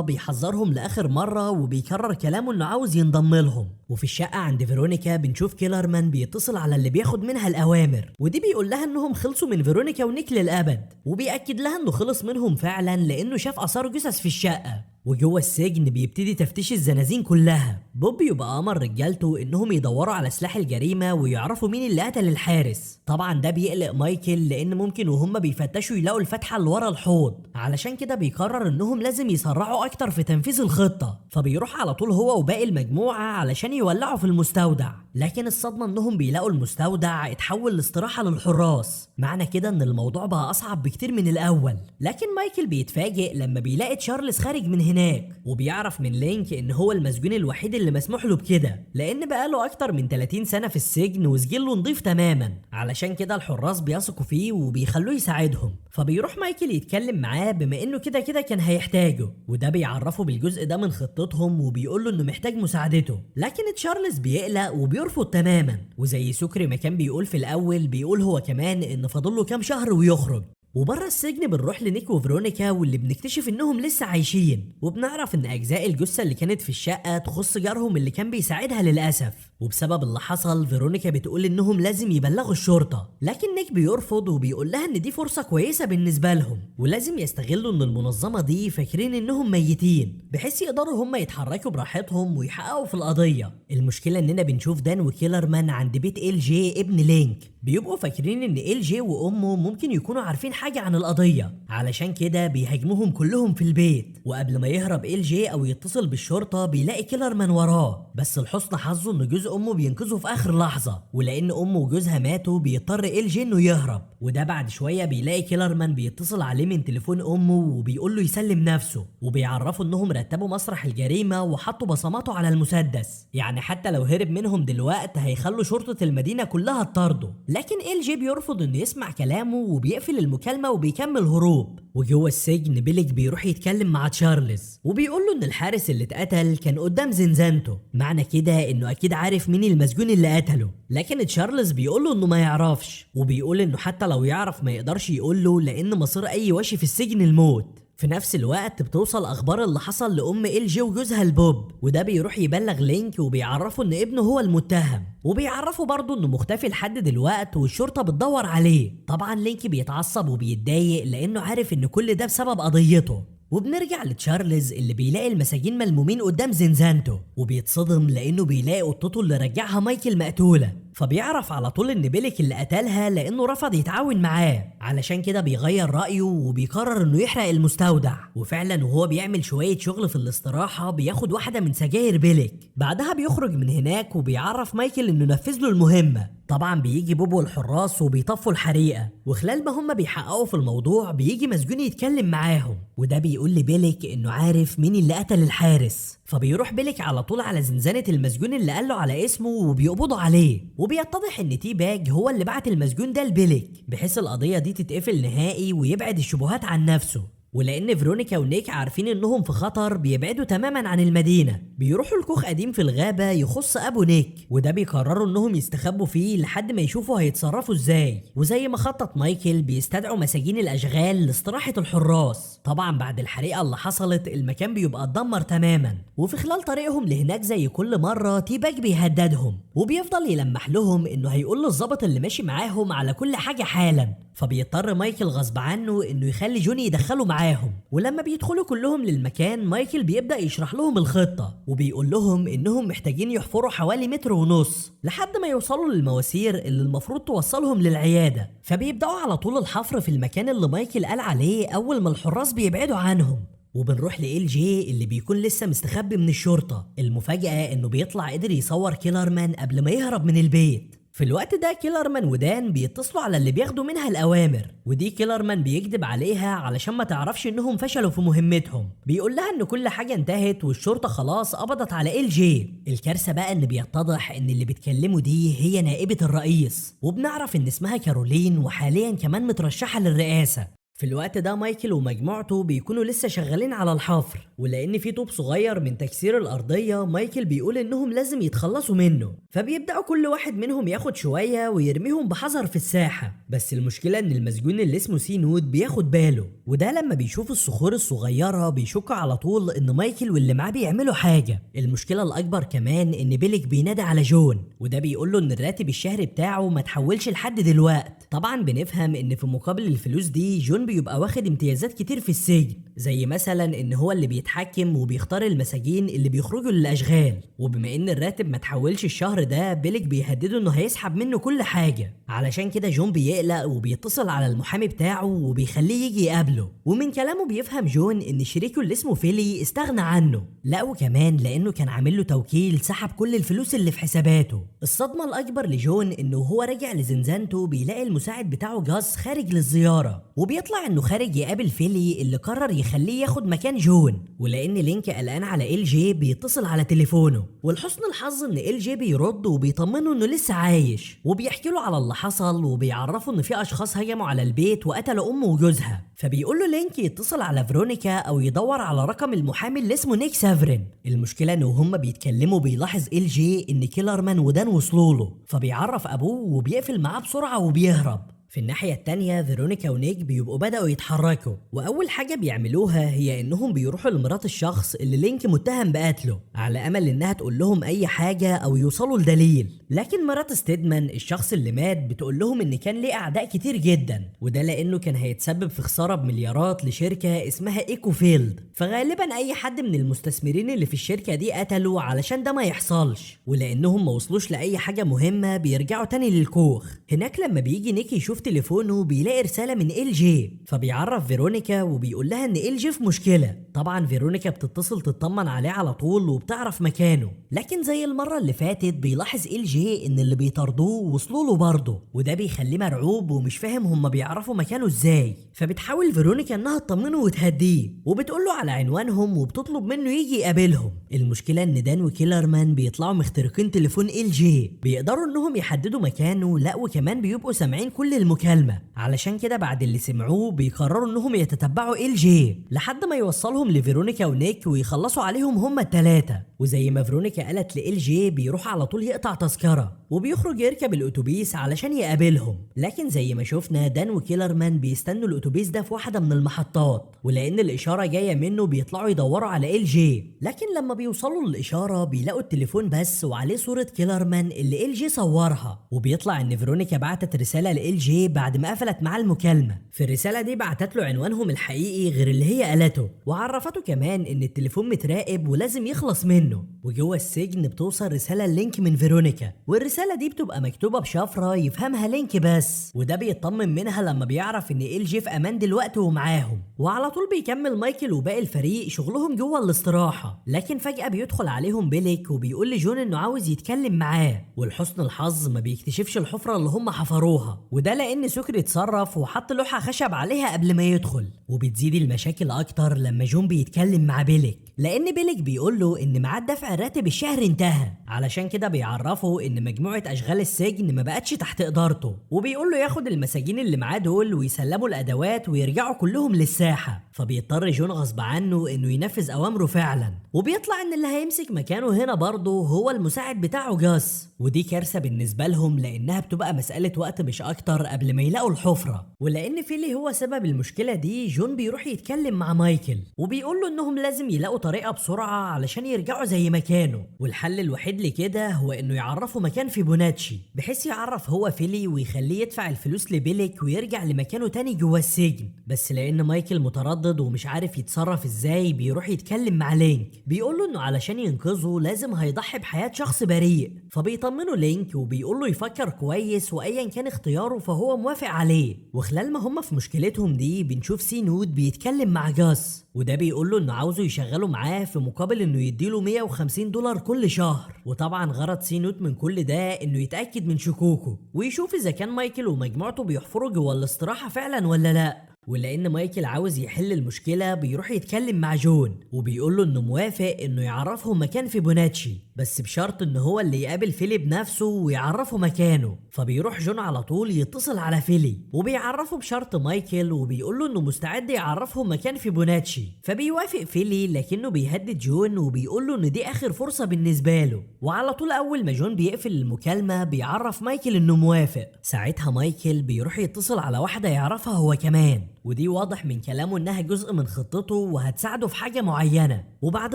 بيحذرهم لاخر مرة وبيكرر كلامه انه عاوز ينضم لهم. وفي الشقة عند فيرونيكا بنشوف كيلرمان بيتصل على اللي بياخد منها الاوامر، ودي بيقول لها انهم خلصوا من فيرونيكا ونيك للابد، وبيأكد لها انه خلص منهم فعلا لانه شاف اثار جثث في الشقة. وجوه السجن بيبتدي تفتيش الزنازين كلها. بوب يبقى امر رجالته انهم يدوروا على سلاح الجريمه ويعرفوا مين اللي قتل الحارس. طبعا ده بيقلق مايكل لان ممكن وهم بيفتشوا يلاقوا الفتحه اللي ورا الحوض، علشان كده بيقرر انهم لازم يسرعوا اكتر في تنفيذ الخطه. فبيروح على طول هو وباقي المجموعه علشان يولعوا في المستودع. لكن الصدمه انهم بيلاقوا المستودع اتحول لاستراحه للحراس، معنى كده ان الموضوع بقى اصعب بكتير من الاول. لكن مايكل بيتفاجئ لما بيلاقي تشارلز خارج من هناك، وبيعرف من لينك ان هو المسجون الوحيد اللي مسموح له بكده، لان بقاله اكتر من 30 سنه في السجن وسجله نضيف تماما. علشان كده الحراس بيثقوا فيه وبيخلوه يساعدهم. فبيروح مايكل يتكلم معاه بما انه كده كده كان هيحتاجه، وده بيعرفه بالجزء ده من خطتهم وبيقول له انه محتاج مساعدته. لكن تشارلز بيقلق وبيرفض تماما، وزي سكري ما كان بيقول في الاول بيقول هو كمان ان فاضل له كام شهر ويخرج. وبره السجن بنروح لنيك وفيرونيكا واللي بنكتشف انهم لسه عايشين، وبنعرف ان اجزاء الجثه اللي كانت في الشقه تخص جارهم اللي كان بيساعدها للاسف. وبسبب اللي حصل فيرونيكا بتقول انهم لازم يبلغوا الشرطه، لكن نيك بيرفض وبيقول لها ان دي فرصه كويسه بالنسبه لهم، ولازم يستغلوا ان المنظمه دي فاكرين انهم ميتين بحيث يقدروا هم يتحركوا براحتهم ويحققوا في القضيه. المشكله اننا بنشوف دان وكيلرمان عند بيت ال جي ابن لينك، بيبقوا فاكرين ان ال جي وامه ممكن يكونوا عارفين حاجه عن القضيه، علشان كده بيهاجموهم كلهم في البيت. وقبل ما يهرب ال جي او يتصل بالشرطه بيلاقي كيلرمان وراه، بس لحسن حظه ان جوز امه بينقذه في اخر لحظه، ولان امه وجوزها ماتوا بيضطر ال جي انه يهرب. وده بعد شويه بيلاقي كيلرمان بيتصل عليه من تليفون امه وبيقول له يسلم نفسه، وبيعرفوا انهم رتبوا مسرح الجريمه وحطوا بصماته على المسدس، يعني حتى لو هرب منهم دلوقتي هيخلوا شرطه المدينه كلها تطارده. لكن ال جي بيرفض انه يسمع كلامه وبيقفل المكالمه وبيكمل هروب. وجوه السجن بيليك بيروح يتكلم مع تشارلز وبيقول له ان الحارس اللي اتقتل كان قدام زنزانته، معنى كده انه اكيد عارف مين المسجون اللي قتله. لكن تشارلز بيقول له انه ما يعرفش، وبيقول انه حتى لو يعرف ما يقدرش يقول له لان مصير اي وشي في السجن الموت. في نفس الوقت بتوصل اخبار اللي حصل لام ال جي وجوزها البوب، وده بيروح يبلغ لينك وبيعرفه ان ابنه هو المتهم، وبيعرفه برضه انه مختفي لحد دلوقتي والشرطه بتدور عليه. طبعا لينك بيتعصب وبيتضايق لانه عارف ان كل ده بسبب قضيته. وبنرجع لتشارلز اللي بيلاقي المساجين ملمومين قدام زنزانته، وبيتصدم لانه بيلاقي قطته اللي رجعها مايكل مقتوله. فبيعرف على طول ان بيليك اللي قتلها لانه رفض يتعاون معاه، علشان كده بيغير رايه وبيقرر انه يحرق المستودع. وفعلا وهو بيعمل شويه شغل في الاستراحه بياخد واحده من سجاير بيليك. بعدها بيخرج من هناك وبيعرف مايكل انه نفذ له المهمه، طبعا بيجي بوب والحراس وبيطفوا الحريقة، وخلال ما هم بيحققوا في الموضوع بيجي مسجون يتكلم معاهم، وده بيقول لبيلك انه عارف مين اللي قتل الحارس. فبيروح بيلك على طول على زنزانة المسجون اللي قاله على اسمه وبيقبضوا عليه، وبيتضح ان تي باج هو اللي بعت المسجون ده لبيلك بحيث القضية دي تتقفل نهائي ويبعد الشبهات عن نفسه. ولان فيرونيكا ونيك عارفين انهم في خطر بيبعدوا تماما عن المدينه، بيروحوا لكوخ قديم في الغابه يخص ابو نيك، وده بيقرروا انهم يستخبوا فيه لحد ما يشوفوا هيتصرفوا ازاي. وزي ما خطط مايكل بيستدعوا مساجين الاشغال لاستراحه الحراس. طبعا بعد الحريقه اللي حصلت المكان بيبقى اتدمر تماما، وفي خلال طريقهم لهناك زي كل مره تي باج بيهددهم وبيفضل يلمح لهم انه هيقول للظابط اللي ماشي معاهم على كل حاجه حالا. فبيضطر مايكل غصب عنه انه يخلي جوني يدخله معاهم، ولما بيدخلوا كلهم للمكان مايكل بيبدأ يشرح لهم الخطة وبيقول لهم انهم محتاجين يحفروا حوالي 1.5 متر لحد ما يوصلوا للمواسير اللي المفروض توصلهم للعيادة. فبيبدأوا على طول الحفر في المكان اللي مايكل قال عليه اول ما الحراس بيبعدوا عنهم. وبنروح لإل جي اللي بيكون لسه مستخبي من الشرطة. المفاجأة انه بيطلع قدر يصور كيلرمان قبل ما يهرب من البيت. في الوقت ده كيلرمان ودان بيتصلوا على اللي بياخدوا منها الأوامر، ودي كيلرمان بيكذب عليها علشان ما تعرفش انهم فشلوا في مهمتهم. بيقول لها ان كل حاجة انتهت والشرطة خلاص قبضت على ال جي. الكارثة بقى ان بيتضح ان اللي بتكلمه دي هي نائبة الرئيس، وبنعرف ان اسمها كارولين وحاليا كمان مترشحة للرئاسة. في الوقت ده مايكل ومجموعته بيكونوا لسه شغالين على الحفر، ولان في طوب صغير من تكسير الارضيه مايكل بيقول انهم لازم يتخلصوا منه. فبيبداوا كل واحد منهم ياخد شويه ويرميهم بحذر في الساحه. بس المشكله ان المسجون اللي اسمه سي نود بياخد باله، وده لما بيشوف الصخور الصغيره بيشك على طول ان مايكل واللي معاه بيعملوا حاجه. المشكله الاكبر كمان ان بيلك بينادي على جون، وده بيقول له ان الراتب الشهري بتاعه ما تحولش لحد دلوقت. طبعا بنفهم ان في مقابل الفلوس دي جون بيبقى واخد امتيازات كتير في السجن، زي مثلا ان هو اللي بيتحكم وبيختار المساجين اللي بيخرجوا للاشغال. وبما ان الراتب ما تحولش الشهر ده بيلك بيهدده انه هيسحب منه كل حاجه. علشان كده جون بيقلق وبيتصل على المحامي بتاعه وبيخليه يجي يقابله. ومن كلامه بيفهم جون ان شريكه اللي اسمه فيلي استغنى عنه، لا وكمان لانه كان عامل له توكيل سحب كل الفلوس اللي في حساباته. الصدمه الاكبر لجون انه هو راجع لزنزانته بيلاقي المساعد بتاعه جاس خارج للزياره، وبيطلع انه خارج يقابل فيلي اللي قرر يخليه ياخد مكان جون. ولان لينك قلقان على ال جي بيتصل على تليفونه، ولحسن الحظ ان ال جي بيرد وبيطمنه انه لسه عايش، وبيحكي له على اللي حصل وبيعرفه ان في اشخاص هجموا على البيت وقتلوا امه وجوزها. فبيقول له لينك يتصل على فيرونيكا او يدور على رقم المحامي اللي اسمه نيك سافرين. المشكله ان هما بيتكلموا بيلاحظ ال جي ان كيلرمان ودان وصلوا له، فبيعرف ابوه وبيقفل معاه بسرعه وبيهرب. في الناحية التانية فيرونيكا ونيك بيبقوا بدأوا يتحركوا، وأول حاجة بيعملوها هي إنهم بيروحوا لمرات الشخص اللي لينك متهم بقتله على أمل إنها تقول لهم أي حاجة أو يوصلوا لدليل. لكن مرات ستيدمان الشخص اللي مات بتقول لهم إن كان ليه أعداء كتير جدا، وده لأنه كان هيتسبب في خسارة بمليارات لشركة اسمها إيكو فيلد. فغالبا أي حد من المستثمرين اللي في الشركة دي قتلوا علشان ده ما يحصلش، ولأنهم ما وصلوش لأي حاجة مهمة بيرجعوا تاني للكوخ. هناك لما بيجي نيك يشوف تليفونه بيلاقي رسالة من ال جي، فبيعرف فيرونيكا وبيقول لها ان ال جي في مشكلة. طبعا فيرونيكا بتتصل تطمن عليه على طول وبتعرف مكانه، لكن زي المرة اللي فاتت بيلاحظ ال جي ان اللي بيطاردوه وصلوا له برضه، وده بيخليه مرعوب ومش فاهم هما بيعرفوا مكانه ازاي. فبتحاول فيرونيكا انها تطمنه وتهديه، وبتقول له على عنوانهم وبتطلب منه يجي يقابلهم. المشكلة ان دان وكيلرمان بيطلعوا مخترقين تليفون ال جي، بيقدروا انهم يحددوا مكانه، لا وكمان بيبقوا سامعين كل المكالمة. علشان كده بعد اللي سمعوه بيقرروا انهم يتتبعوا ال جي لحد ما يوصلهم لفيرونيكا ونيك ويخلصوا عليهم هما التلاتة. وزي ما فيرونيكا قالت لال جي بيروح على طول يقطع تذكرة وبيخرج يركب الاتوبيس علشان يقابلهم. لكن زي ما شفنا دان وكيلرمان بيستنوا الاتوبيس ده في واحدة من المحطات، ولان الاشارة جاية منه بيطلعوا يدوروا على ال جي. لكن لما بيوصلوا للاشارة بيلاقوا التليفون بس وعليه صورة كيلرمان اللي ال جي صورها، وبيطلع ان فيرونيكا بعتت رسالة لال جي بعد ما قفلت معاه المكالمة. في الرسالة دي بعتت له عنوانهم الحقيقي غير اللي هي قالته، وعرفته كمان ان التليفون متراقب ولازم يخلص منه. وجوه السجن بتوصل رسالة لينك من فيرونيكا والرسالة دي بتبقى مكتوبة بشفرة يفهمها لينك بس، وده بيطمن منها لما بيعرف ان ال جي في امان دلوقتي ومعاهم. وعلى طول بيكمل مايكل وباقي الفريق شغلهم جوه الاستراحة، لكن فجأة بيدخل عليهم بيليك وبيقول لجون انه عاوز يتكلم معاه، ولحسن الحظ ما بيكتشفش الحفرة اللي هم حفروها، وده لان سكر اتصرف وحط لوحة خشب عليها قبل ما يدخل. وبتزيد المشاكل اكتر لما جون بيتكلم مع بيليك، لان بيليك بيقول له ان ميعاد دفع الراتب الشهر انتهى، علشان كده بيعرفه ان مجموعة اشغال السجن ما بقتش تحت ادارته، وبيقول له ياخد المساجين اللي معاه دول ويسلموا الادوات ويرجعوا كلهم للساحة. فبيضطر جون غصب عنه انه ينفذ اوامره فعلا، وبيطلع ان اللي هيمسك مكانه هنا برضه هو المساعد بتاعه جاس، ودي كارثة بالنسبة لهم لانها بتبقى مسألة وقت مش اكتر قبل ما يلاقوا الحفرة. ولان فيلي هو سبب المشكلة دي، جون بيروح يتكلم مع مايكل وبيقول له انهم لازم يلاقوا طريقة بسرعة علشان يرجعوا زي ما كانوا، والحل الوحيد لكده هو انه يعرفوا مكان فيبوناتشي، بحيث يعرف هو فيلي ويخليه يدفع الفلوس لبيليك ويرجع لمكانه تاني جوه السجن. بس لان مايكل متردد ومش عارف يتصرف ازاي، بيروح يتكلم مع لينك بيقول له انه علشان ينقذه لازم هيضحي بحياة شخص بريء. فبيطمنه لينك وبيقول له يفكر كويس وايا كان اختياره فهو موافق عليه. وخلال ما هم في مشكلتهم دي بنشوف سي نود بيتكلم مع جاس، وده بيقول له انه عاوزه يشغله معاه في مقابل انه يديله $150 كل شهر. وطبعا غرض سي نوت من كل ده انه يتاكد من شكوكه ويشوف اذا كان مايكل ومجموعته بيحفروا جوه الاستراحه فعلا ولا لا. ولان مايكل عاوز يحل المشكله بيروح يتكلم مع جون وبيقول له انه موافق انه يعرفهم مكان فيبوناتشي، بس بشرط ان هو اللي يقابل فيلي بنفسه ويعرفه مكانه. فبيروح جون على طول يتصل على فيلي وبيعرفه بشرط مايكل وبيقول له انه مستعد يعرفهم مكان فيبوناتشي. فبيوافق فيلي لكنه بيهدد جون وبيقول له ان دي اخر فرصه بالنسبه له. وعلى طول اول ما جون بيقفل المكالمه بيعرف مايكل انه موافق. ساعتها مايكل بيروح يتصل على واحده يعرفها هو كمان، ودي واضح من كلامه انها جزء من خطته وهتساعده في حاجه معينه. وبعد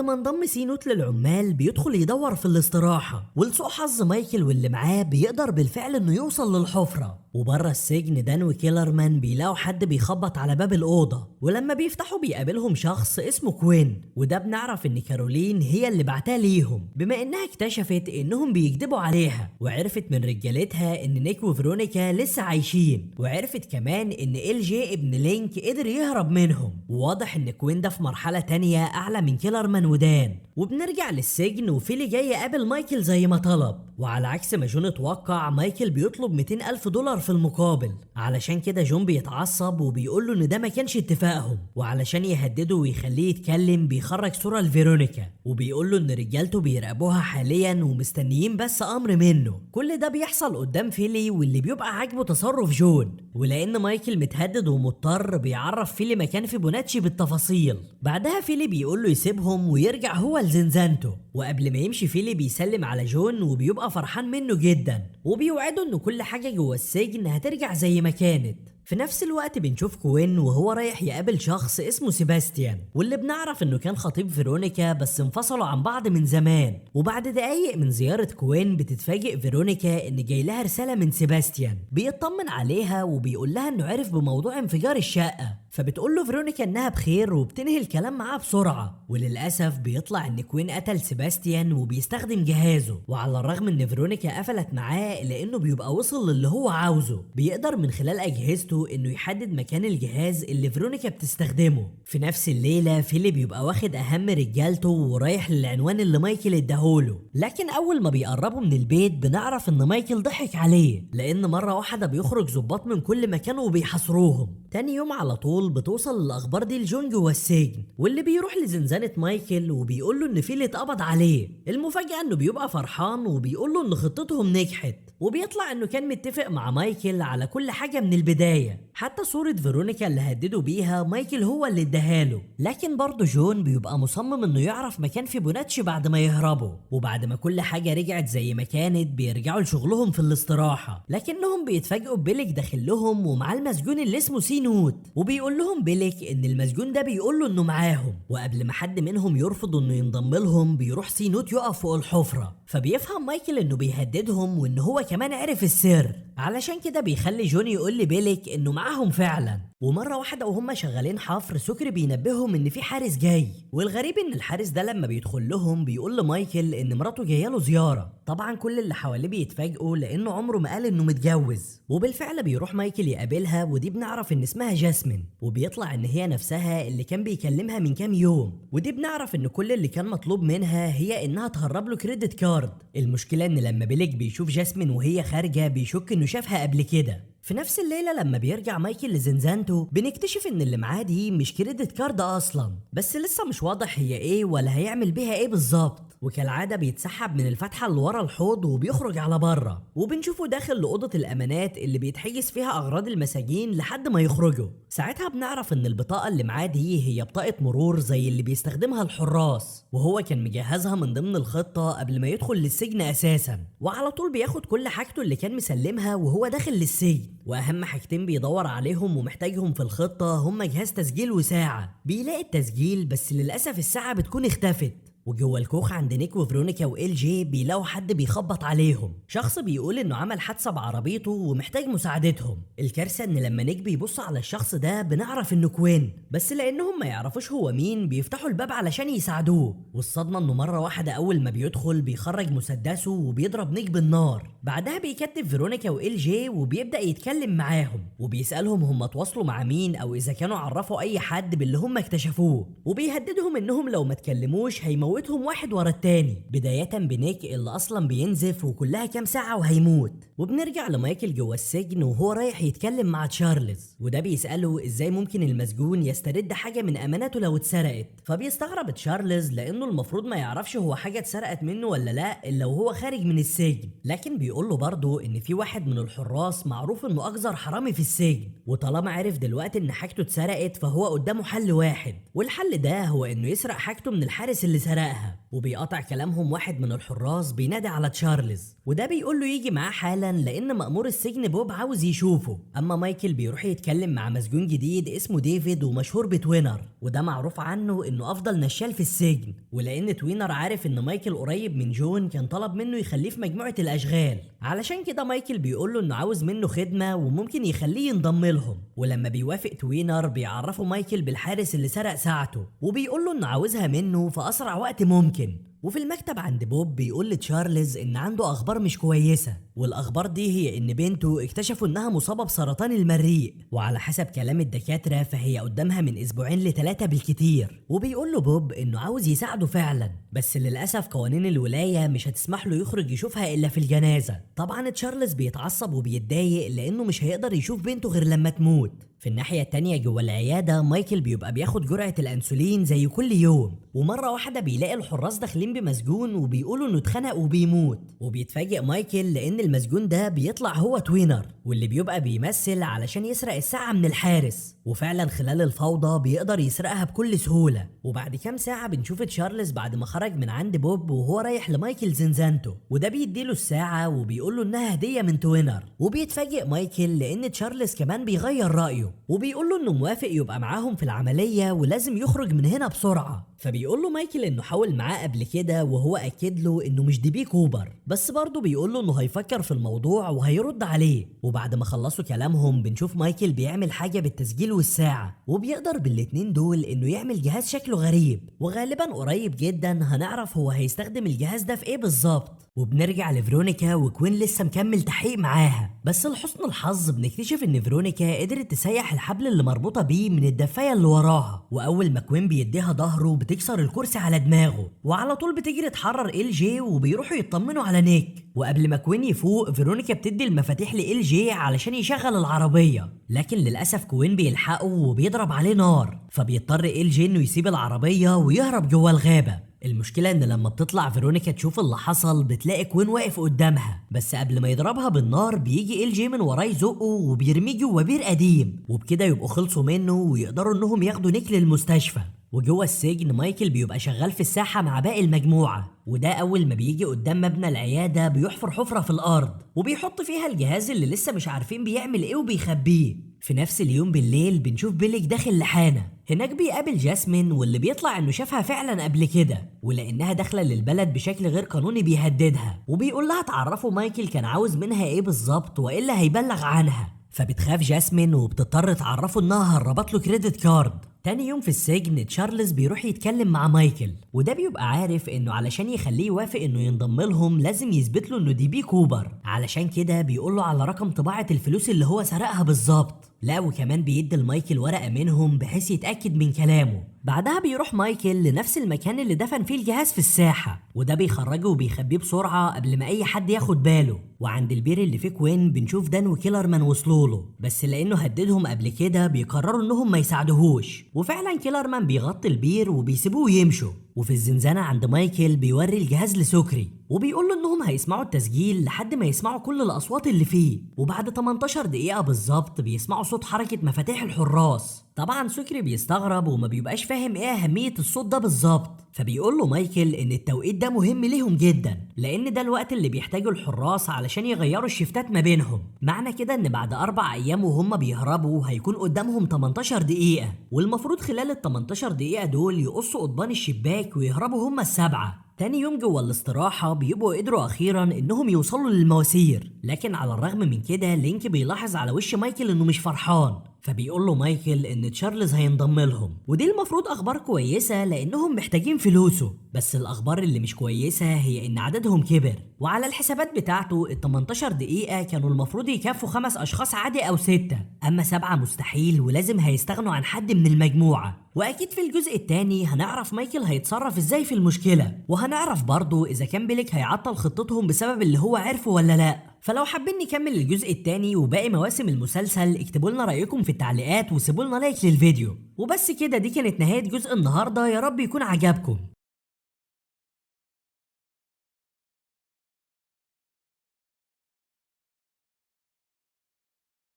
ما انضم سي نوت للعمال بيدخل يدور في الاستراحه، ولسوء حظ مايكل واللي معاه بيقدر بالفعل انه يوصل للحفره. وبره السجن دان وكيلرمان بيلاقوا حد بيخبط على باب الاوضه، ولما بيفتحوا بيقابلهم شخص اسمه كوين، وده بنعرف ان كارولين هي اللي بعتها ليهم بما انها اكتشفت انهم بيكذبوا عليها، وعرفت من رجالتها ان نيك وفيرونيكا لسه عايشين، وعرفت كمان ان ال جي ابن لينك قدر يهرب منهم. وواضح ان كوين ده في مرحله تانية اعلى من كيلرمان ودان. وبنرجع للسجن وفيلي جاي يقابل مايكل زي ما طلب، وعلى عكس ما جون اتوقع مايكل بيطلب $200,000 في المقابل. علشان كده جون بيتعصب وبيقول له ان ده ما كانش اتفاقهم، وعلشان يهدده ويخليه يتكلم بيخرج صورة لفيرونيكا وبيقول له ان رجالته بيراقبوها حاليا ومستنيين بس امر منه. كل ده بيحصل قدام فيلي واللي بيبقى عاجبه تصرف جون، ولان مايكل متهدد ومضطر بيعرف فيلي مكان فيبوناتشي بالتفاصيل. بعدها فيلي بيقول له يسيبهم ويرجع هو لزنزانته، وقبل ما يمشي فيلي بيسلم على جون وبيبقى فرحان منه جدا، وبيوعده ان كل حاجة جوه السجن هترجع زي ما كانت. في نفس الوقت بنشوف كوين وهو رايح يقابل شخص اسمه سيباستيان، واللي بنعرف انه كان خطيب فيرونيكا بس انفصلوا عن بعض من زمان. وبعد دقايق من زيارة كوين بتتفاجئ فيرونيكا ان جاي لها رسالة من سيباستيان بيطمن عليها وبيقول لها انه عرف بموضوع انفجار الشقة. فبتقول له فيرونيكا انها بخير وبتنهي الكلام معاه بسرعة، وللاسف بيطلع ان كوين قتل سيباستيان وبيستخدم جهازه. وعلى الرغم ان فيرونيكا قفلت معاه لانه بيبقى وصل للي هو عاوزه، بيقدر من خلال اجهزته انه يحدد مكان الجهاز اللي فيرونيكا بتستخدمه. في نفس الليلة فيلي بيبقى واخد اهم رجالته ورايح للعنوان اللي مايكل اداهوله، لكن اول ما بيقربوا من البيت بنعرف ان مايكل ضحك عليه، لان مرة واحدة بيخرج ضباط من كل مكان وبيحاصروهم. تاني يوم على طول بتوصل الاخبار دي لجون جوه السجن، واللي بيروح لزنزانة مايكل وبيقول له ان فيلي اتقبض عليه. المفاجأة انه بيبقى فرحان وبيقول له ان خطتهم نجحت، وبيطلع انه كان متفق مع مايكل على كل حاجة من البداية، حتى صورة فيرونيكا اللي هددوا بيها مايكل هو اللي اداهاله. لكن برضه جون بيبقى مصمم انه يعرف مكان فيبوناتشي بعد ما يهربوا، وبعد ما كل حاجة رجعت زي ما كانت بيرجعوا لشغلهم في الاستراحة، لكنهم بيتفاجئوا ببيليك داخل لهم ومعاه المسجون اللي اسمه سي نوت، وبيقول لهم بيليك ان المسجون ده بيقول له انه معاهم. وقبل ما حد منهم يرفض انه ينضم لهم بيروح سي نوت يقف فوق الحفرة، فبيفهم مايكل انه بيهددهم وان هو كمان عرف السر، علشان كده بيخلي جوني يقول لبيلك انه معاهم فعلا. ومره واحده وهم شغالين حفر سكري بينبههم ان في حارس جاي، والغريب ان الحارس ده لما بيدخل لهم بيقول لمايكل ان مراته جايه له زياره. طبعا كل اللي حواليه بيتفاجئوا لانه عمره ما قال انه متجوز. وبالفعل بيروح مايكل يقابلها، ودي بنعرف ان اسمها جاسمين، وبيطلع ان هي نفسها اللي كان بيكلمها من كام يوم. ودي بنعرف ان كل اللي كان مطلوب منها هي انها تهرب له كريدت كارد. المشكله ان لما بيلك بيشوف جاسمين وهي خارجه بيشك انه شافها قبل كده. في نفس الليلة لما بيرجع مايكل لزنزانته بنكتشف ان اللي معاه دي مش كريدت كارد اصلا، بس لسه مش واضح هي ايه ولا هيعمل بيها ايه بالظبط. وكالعادة بيتسحب من الفتحة اللي ورا الحوض وبيخرج على بره، وبنشوفه داخل لأوضة الأمانات اللي بيتحجز فيها أغراض المساجين لحد ما يخرجوا. ساعتها بنعرف ان البطاقة اللي معاه دي هي بطاقة مرور زي اللي بيستخدمها الحراس، وهو كان مجهزها من ضمن الخطة قبل ما يدخل للسجن أساسا. وعلى طول بياخد كل حاجته اللي كان مسلمها وهو داخل للسجن. واهم حاجتين بيدور عليهم ومحتاجهم في الخطة هما جهاز تسجيل وساعة. بيلاقي التسجيل بس للأسف الساعة بتكون اختفت. وجوه الكوخ عند نيك وفيرونيكا وال جي بيلاقوا حد بيخبط عليهم، شخص بيقول انه عمل حادثه بعربيته ومحتاج مساعدتهم. الكارثه ان لما نيك بيبص على الشخص ده بنعرف انه كوين، بس لانهم ما يعرفوش هو مين بيفتحوا الباب علشان يساعدوه. والصدمه انه مره واحده اول ما بيدخل بيخرج مسدسه وبيضرب نيك بالنار. بعدها بيكتب فيرونيكا وال جي وبيبدا يتكلم معاهم، وبيسالهم هم تواصلوا مع مين او اذا كانوا عرفوا اي حد باللي هم اكتشفوه، وبيهددهم انهم لو ما اتكلموش هيموتهم واحد ورا التاني، بداية بنيك اللي اصلا بينزف وكلها كام ساعة وهيموت. وبنرجع لمايكل جوه السجن وهو رايح يتكلم مع تشارلز، وده بيسأله ازاي ممكن المسجون يسترد حاجة من اماناته لو اتسرقت. فبيستغرب تشارلز لانه المفروض ما يعرفش هو حاجة اتسرقت منه ولا لا الا وهو خارج من السجن، لكن بيقول له برضه ان في واحد من الحراس معروف انه اقذر حرامي في السجن، وطالما عرف دلوقتي ان حاجته اتسرقت فهو قدامه حل واحد، والحل ده هو انه يسرق حاجته من الحارس اللي سرقها. وبيقطع كلامهم واحد من الحراس بينادي على تشارلز، وده بيقول له يجي معاه حالا لان مأمور السجن بوب عاوز يشوفه. اما مايكل بيروح يتكلم مع مسجون جديد اسمه ديفيد ومشهور بتوينر، وده معروف عنه انه افضل نشال في السجن، ولان توينر عارف ان مايكل قريب من جون كان طلب منه يخليه في مجموعة الاشغال، علشان كده مايكل بيقول له انه عاوز منه خدمة وممكن يخليه ينضم لهم. ولما بيوافق توينر بيعرفه مايكل بالحارس اللي سرق ساعته، وبيقول له انه عاوزها منه في اسرع وقت ممكن. وفي المكتب عند بوب بيقول لتشارلز ان عنده اخبار مش كويسه، والاخبار دي هي ان بنته اكتشفوا انها مصابه بسرطان المريء، وعلى حسب كلام الدكاتره فهي قدامها من اسبوعين ل3 بالكتير. وبيقول له بوب انه عاوز يساعده فعلا، بس للاسف قوانين الولايه مش هتسمح له يخرج يشوفها الا في الجنازه. طبعا تشارلز بيتعصب وبيتضايق لانه مش هيقدر يشوف بنته غير لما تموت. في الناحية التانية جوه العيادة مايكل بيبقى بياخد جرعة الأنسولين زي كل يوم، ومرة واحدة بيلاقي الحراس داخلين بمسجون وبيقولوا انه اتخنق وبيموت. وبيتفاجئ مايكل لأن المسجون ده بيطلع هو توينر، واللي بيبقى بيمثل علشان يسرق الساعة من الحارس، وفعلا خلال الفوضى بيقدر يسرقها بكل سهولة. وبعد كام ساعة بنشوف تشارلز بعد ما خرج من عند بوب وهو رايح لمايكل زنزانته، وده بيديله الساعة وبيقوله انها هدية من توينر. وبيتفاجئ مايكل لأن تشارلز كمان بيغير رأيه، وبيقول له انه موافق يبقى معاهم في العملية ولازم يخرج من هنا بسرعة. فبيقول له مايكل انه حاول معاه قبل كده وهو اكد له انه مش دي بي كوبر، بس برضه بيقول له انه هيفكر في الموضوع وهيرد عليه. وبعد ما خلصوا كلامهم بنشوف مايكل بيعمل حاجة بالتسجيل والساعة، وبيقدر بالاتنين دول انه يعمل جهاز شكله غريب، وغالبا قريب جدا هنعرف هو هيستخدم الجهاز ده في ايه بالظبط. وبنرجع لفيرونيكا وكوين لسه مكمل تحقيق معاها، بس لحسن الحظ بنكتشف ان فيرونيكا قدرت تسيح الحبل اللي مربوطه بيه من الدفايه اللي وراها، واول ما كوين بيديها ظهره بتكسر الكرسي على دماغه، وعلى طول بتجري تحرر ال جي وبيروحوا يطمنوا على نيك. وقبل ما كوين يفوق فيرونيكا بتدي المفاتيح لال جي علشان يشغل العربيه، لكن للاسف كوين بيلحقه وبيضرب عليه نار، فبيضطر ال جي انه يسيب العربيه ويهرب جوه الغابه. المشكلة ان لما بتطلع فيرونيكا تشوف اللي حصل بتلاقي كوين واقف قدامها، بس قبل ما يضربها بالنار بيجي ال جي من وراه يزقه وبيرميه جوه بير قديم، وبكده يبقوا خلصوا منه ويقدروا انهم ياخدوا نيك للمستشفى. وجوه السجن مايكل بيبقى شغال في الساحة مع باقي المجموعة، وده أول ما بيجي قدام مبنى العيادة بيحفر حفرة في الأرض وبيحط فيها الجهاز اللي لسه مش عارفين بيعمل إيه وبيخبيه. في نفس اليوم بالليل بنشوف بيليك داخل لحانة، هناك بيقابل جاسمين واللي بيطلع انه شافها فعلا قبل كده، ولانها داخله للبلد بشكل غير قانوني بيهددها وبيقول لها تعرفوا مايكل كان عاوز منها ايه بالظبط والا هيبلغ عنها. فبتخاف جاسمين وبتضطر تعرفه انها هربت له كريدت كارد. تاني يوم في السجن تشارلز بيروح يتكلم مع مايكل، وده بيبقى عارف انه علشان يخليه يوافق انه ينضم لهم لازم يثبت له انه دي بي كوبر، علشان كده بيقول له على رقم طباعة الفلوس اللي هو سرقها بالظبط. لا وكمان بيدي لمايكل ورقة منهم بحيث يتأكد من كلامه. بعدها بيروح مايكل لنفس المكان اللي دفن فيه الجهاز في الساحة، وده بيخرجه وبيخبيه بسرعة قبل ما أي حد ياخد باله. وعند البير اللي فيه كوين بنشوف دان وكيلرمان وصلوا له، بس لأنه هددهم قبل كده بيقرروا إنهم ما يساعدوهوش، وفعلا كيلرمان بيغطي البير وبيسيبوه يمشوا. وفي الزنزانة عند مايكل بيوري الجهاز لسكري وبيقول له انهم هيسمعوا التسجيل لحد ما يسمعوا كل الاصوات اللي فيه، وبعد 18 دقيقة بالظبط بيسمعوا صوت حركة مفاتيح الحراس. طبعا سكري بيستغرب وما بيبقاش فاهم ايه اهمية الصوت ده بالظبط، فبيقول له مايكل ان التوقيت ده مهم ليهم جدا لان ده الوقت اللي بيحتاجوا الحراس علشان يغيروا الشفتات ما بينهم. معنى كده ان بعد 4 ايام وهم بيهربوا هيكون قدامهم 18 دقيقة، والمفروض خلال ال 18 دقيقة دول يقصوا قضبان الشباك ويهربوا هم السبعة. تاني يوم جوه الاستراحة بيبقوا قدروا أخيرا إنهم يوصلوا للمواسير، لكن على الرغم من كده لينك بيلاحظ على وش مايكل إنه مش فرحان، فبيقول له مايكل إن تشارلز هينضم لهم، ودي المفروض أخبار كويسة لأنهم محتاجين فلوسه. بس الأخبار اللي مش كويسة هي إن عددهم كبر، وعلى الحسابات بتاعته ال 18 دقيقة كانوا المفروض يكفوا 5 أشخاص عادي أو 6، أما 7 مستحيل ولازم هيستغنوا عن حد من المجموعة. واكيد في الجزء الثاني هنعرف مايكل هيتصرف ازاي في المشكله، وهنعرف برضه اذا كان بيليك هيعطل خطتهم بسبب اللي هو عرفه ولا لا. فلو حابين نكمل الجزء الثاني وباقي مواسم المسلسل اكتبوا لنا رايكم في التعليقات وسيبوا لنا لايك للفيديو. وبس كده، دي كانت نهايه جزء النهارده، يا رب يكون عجبكم.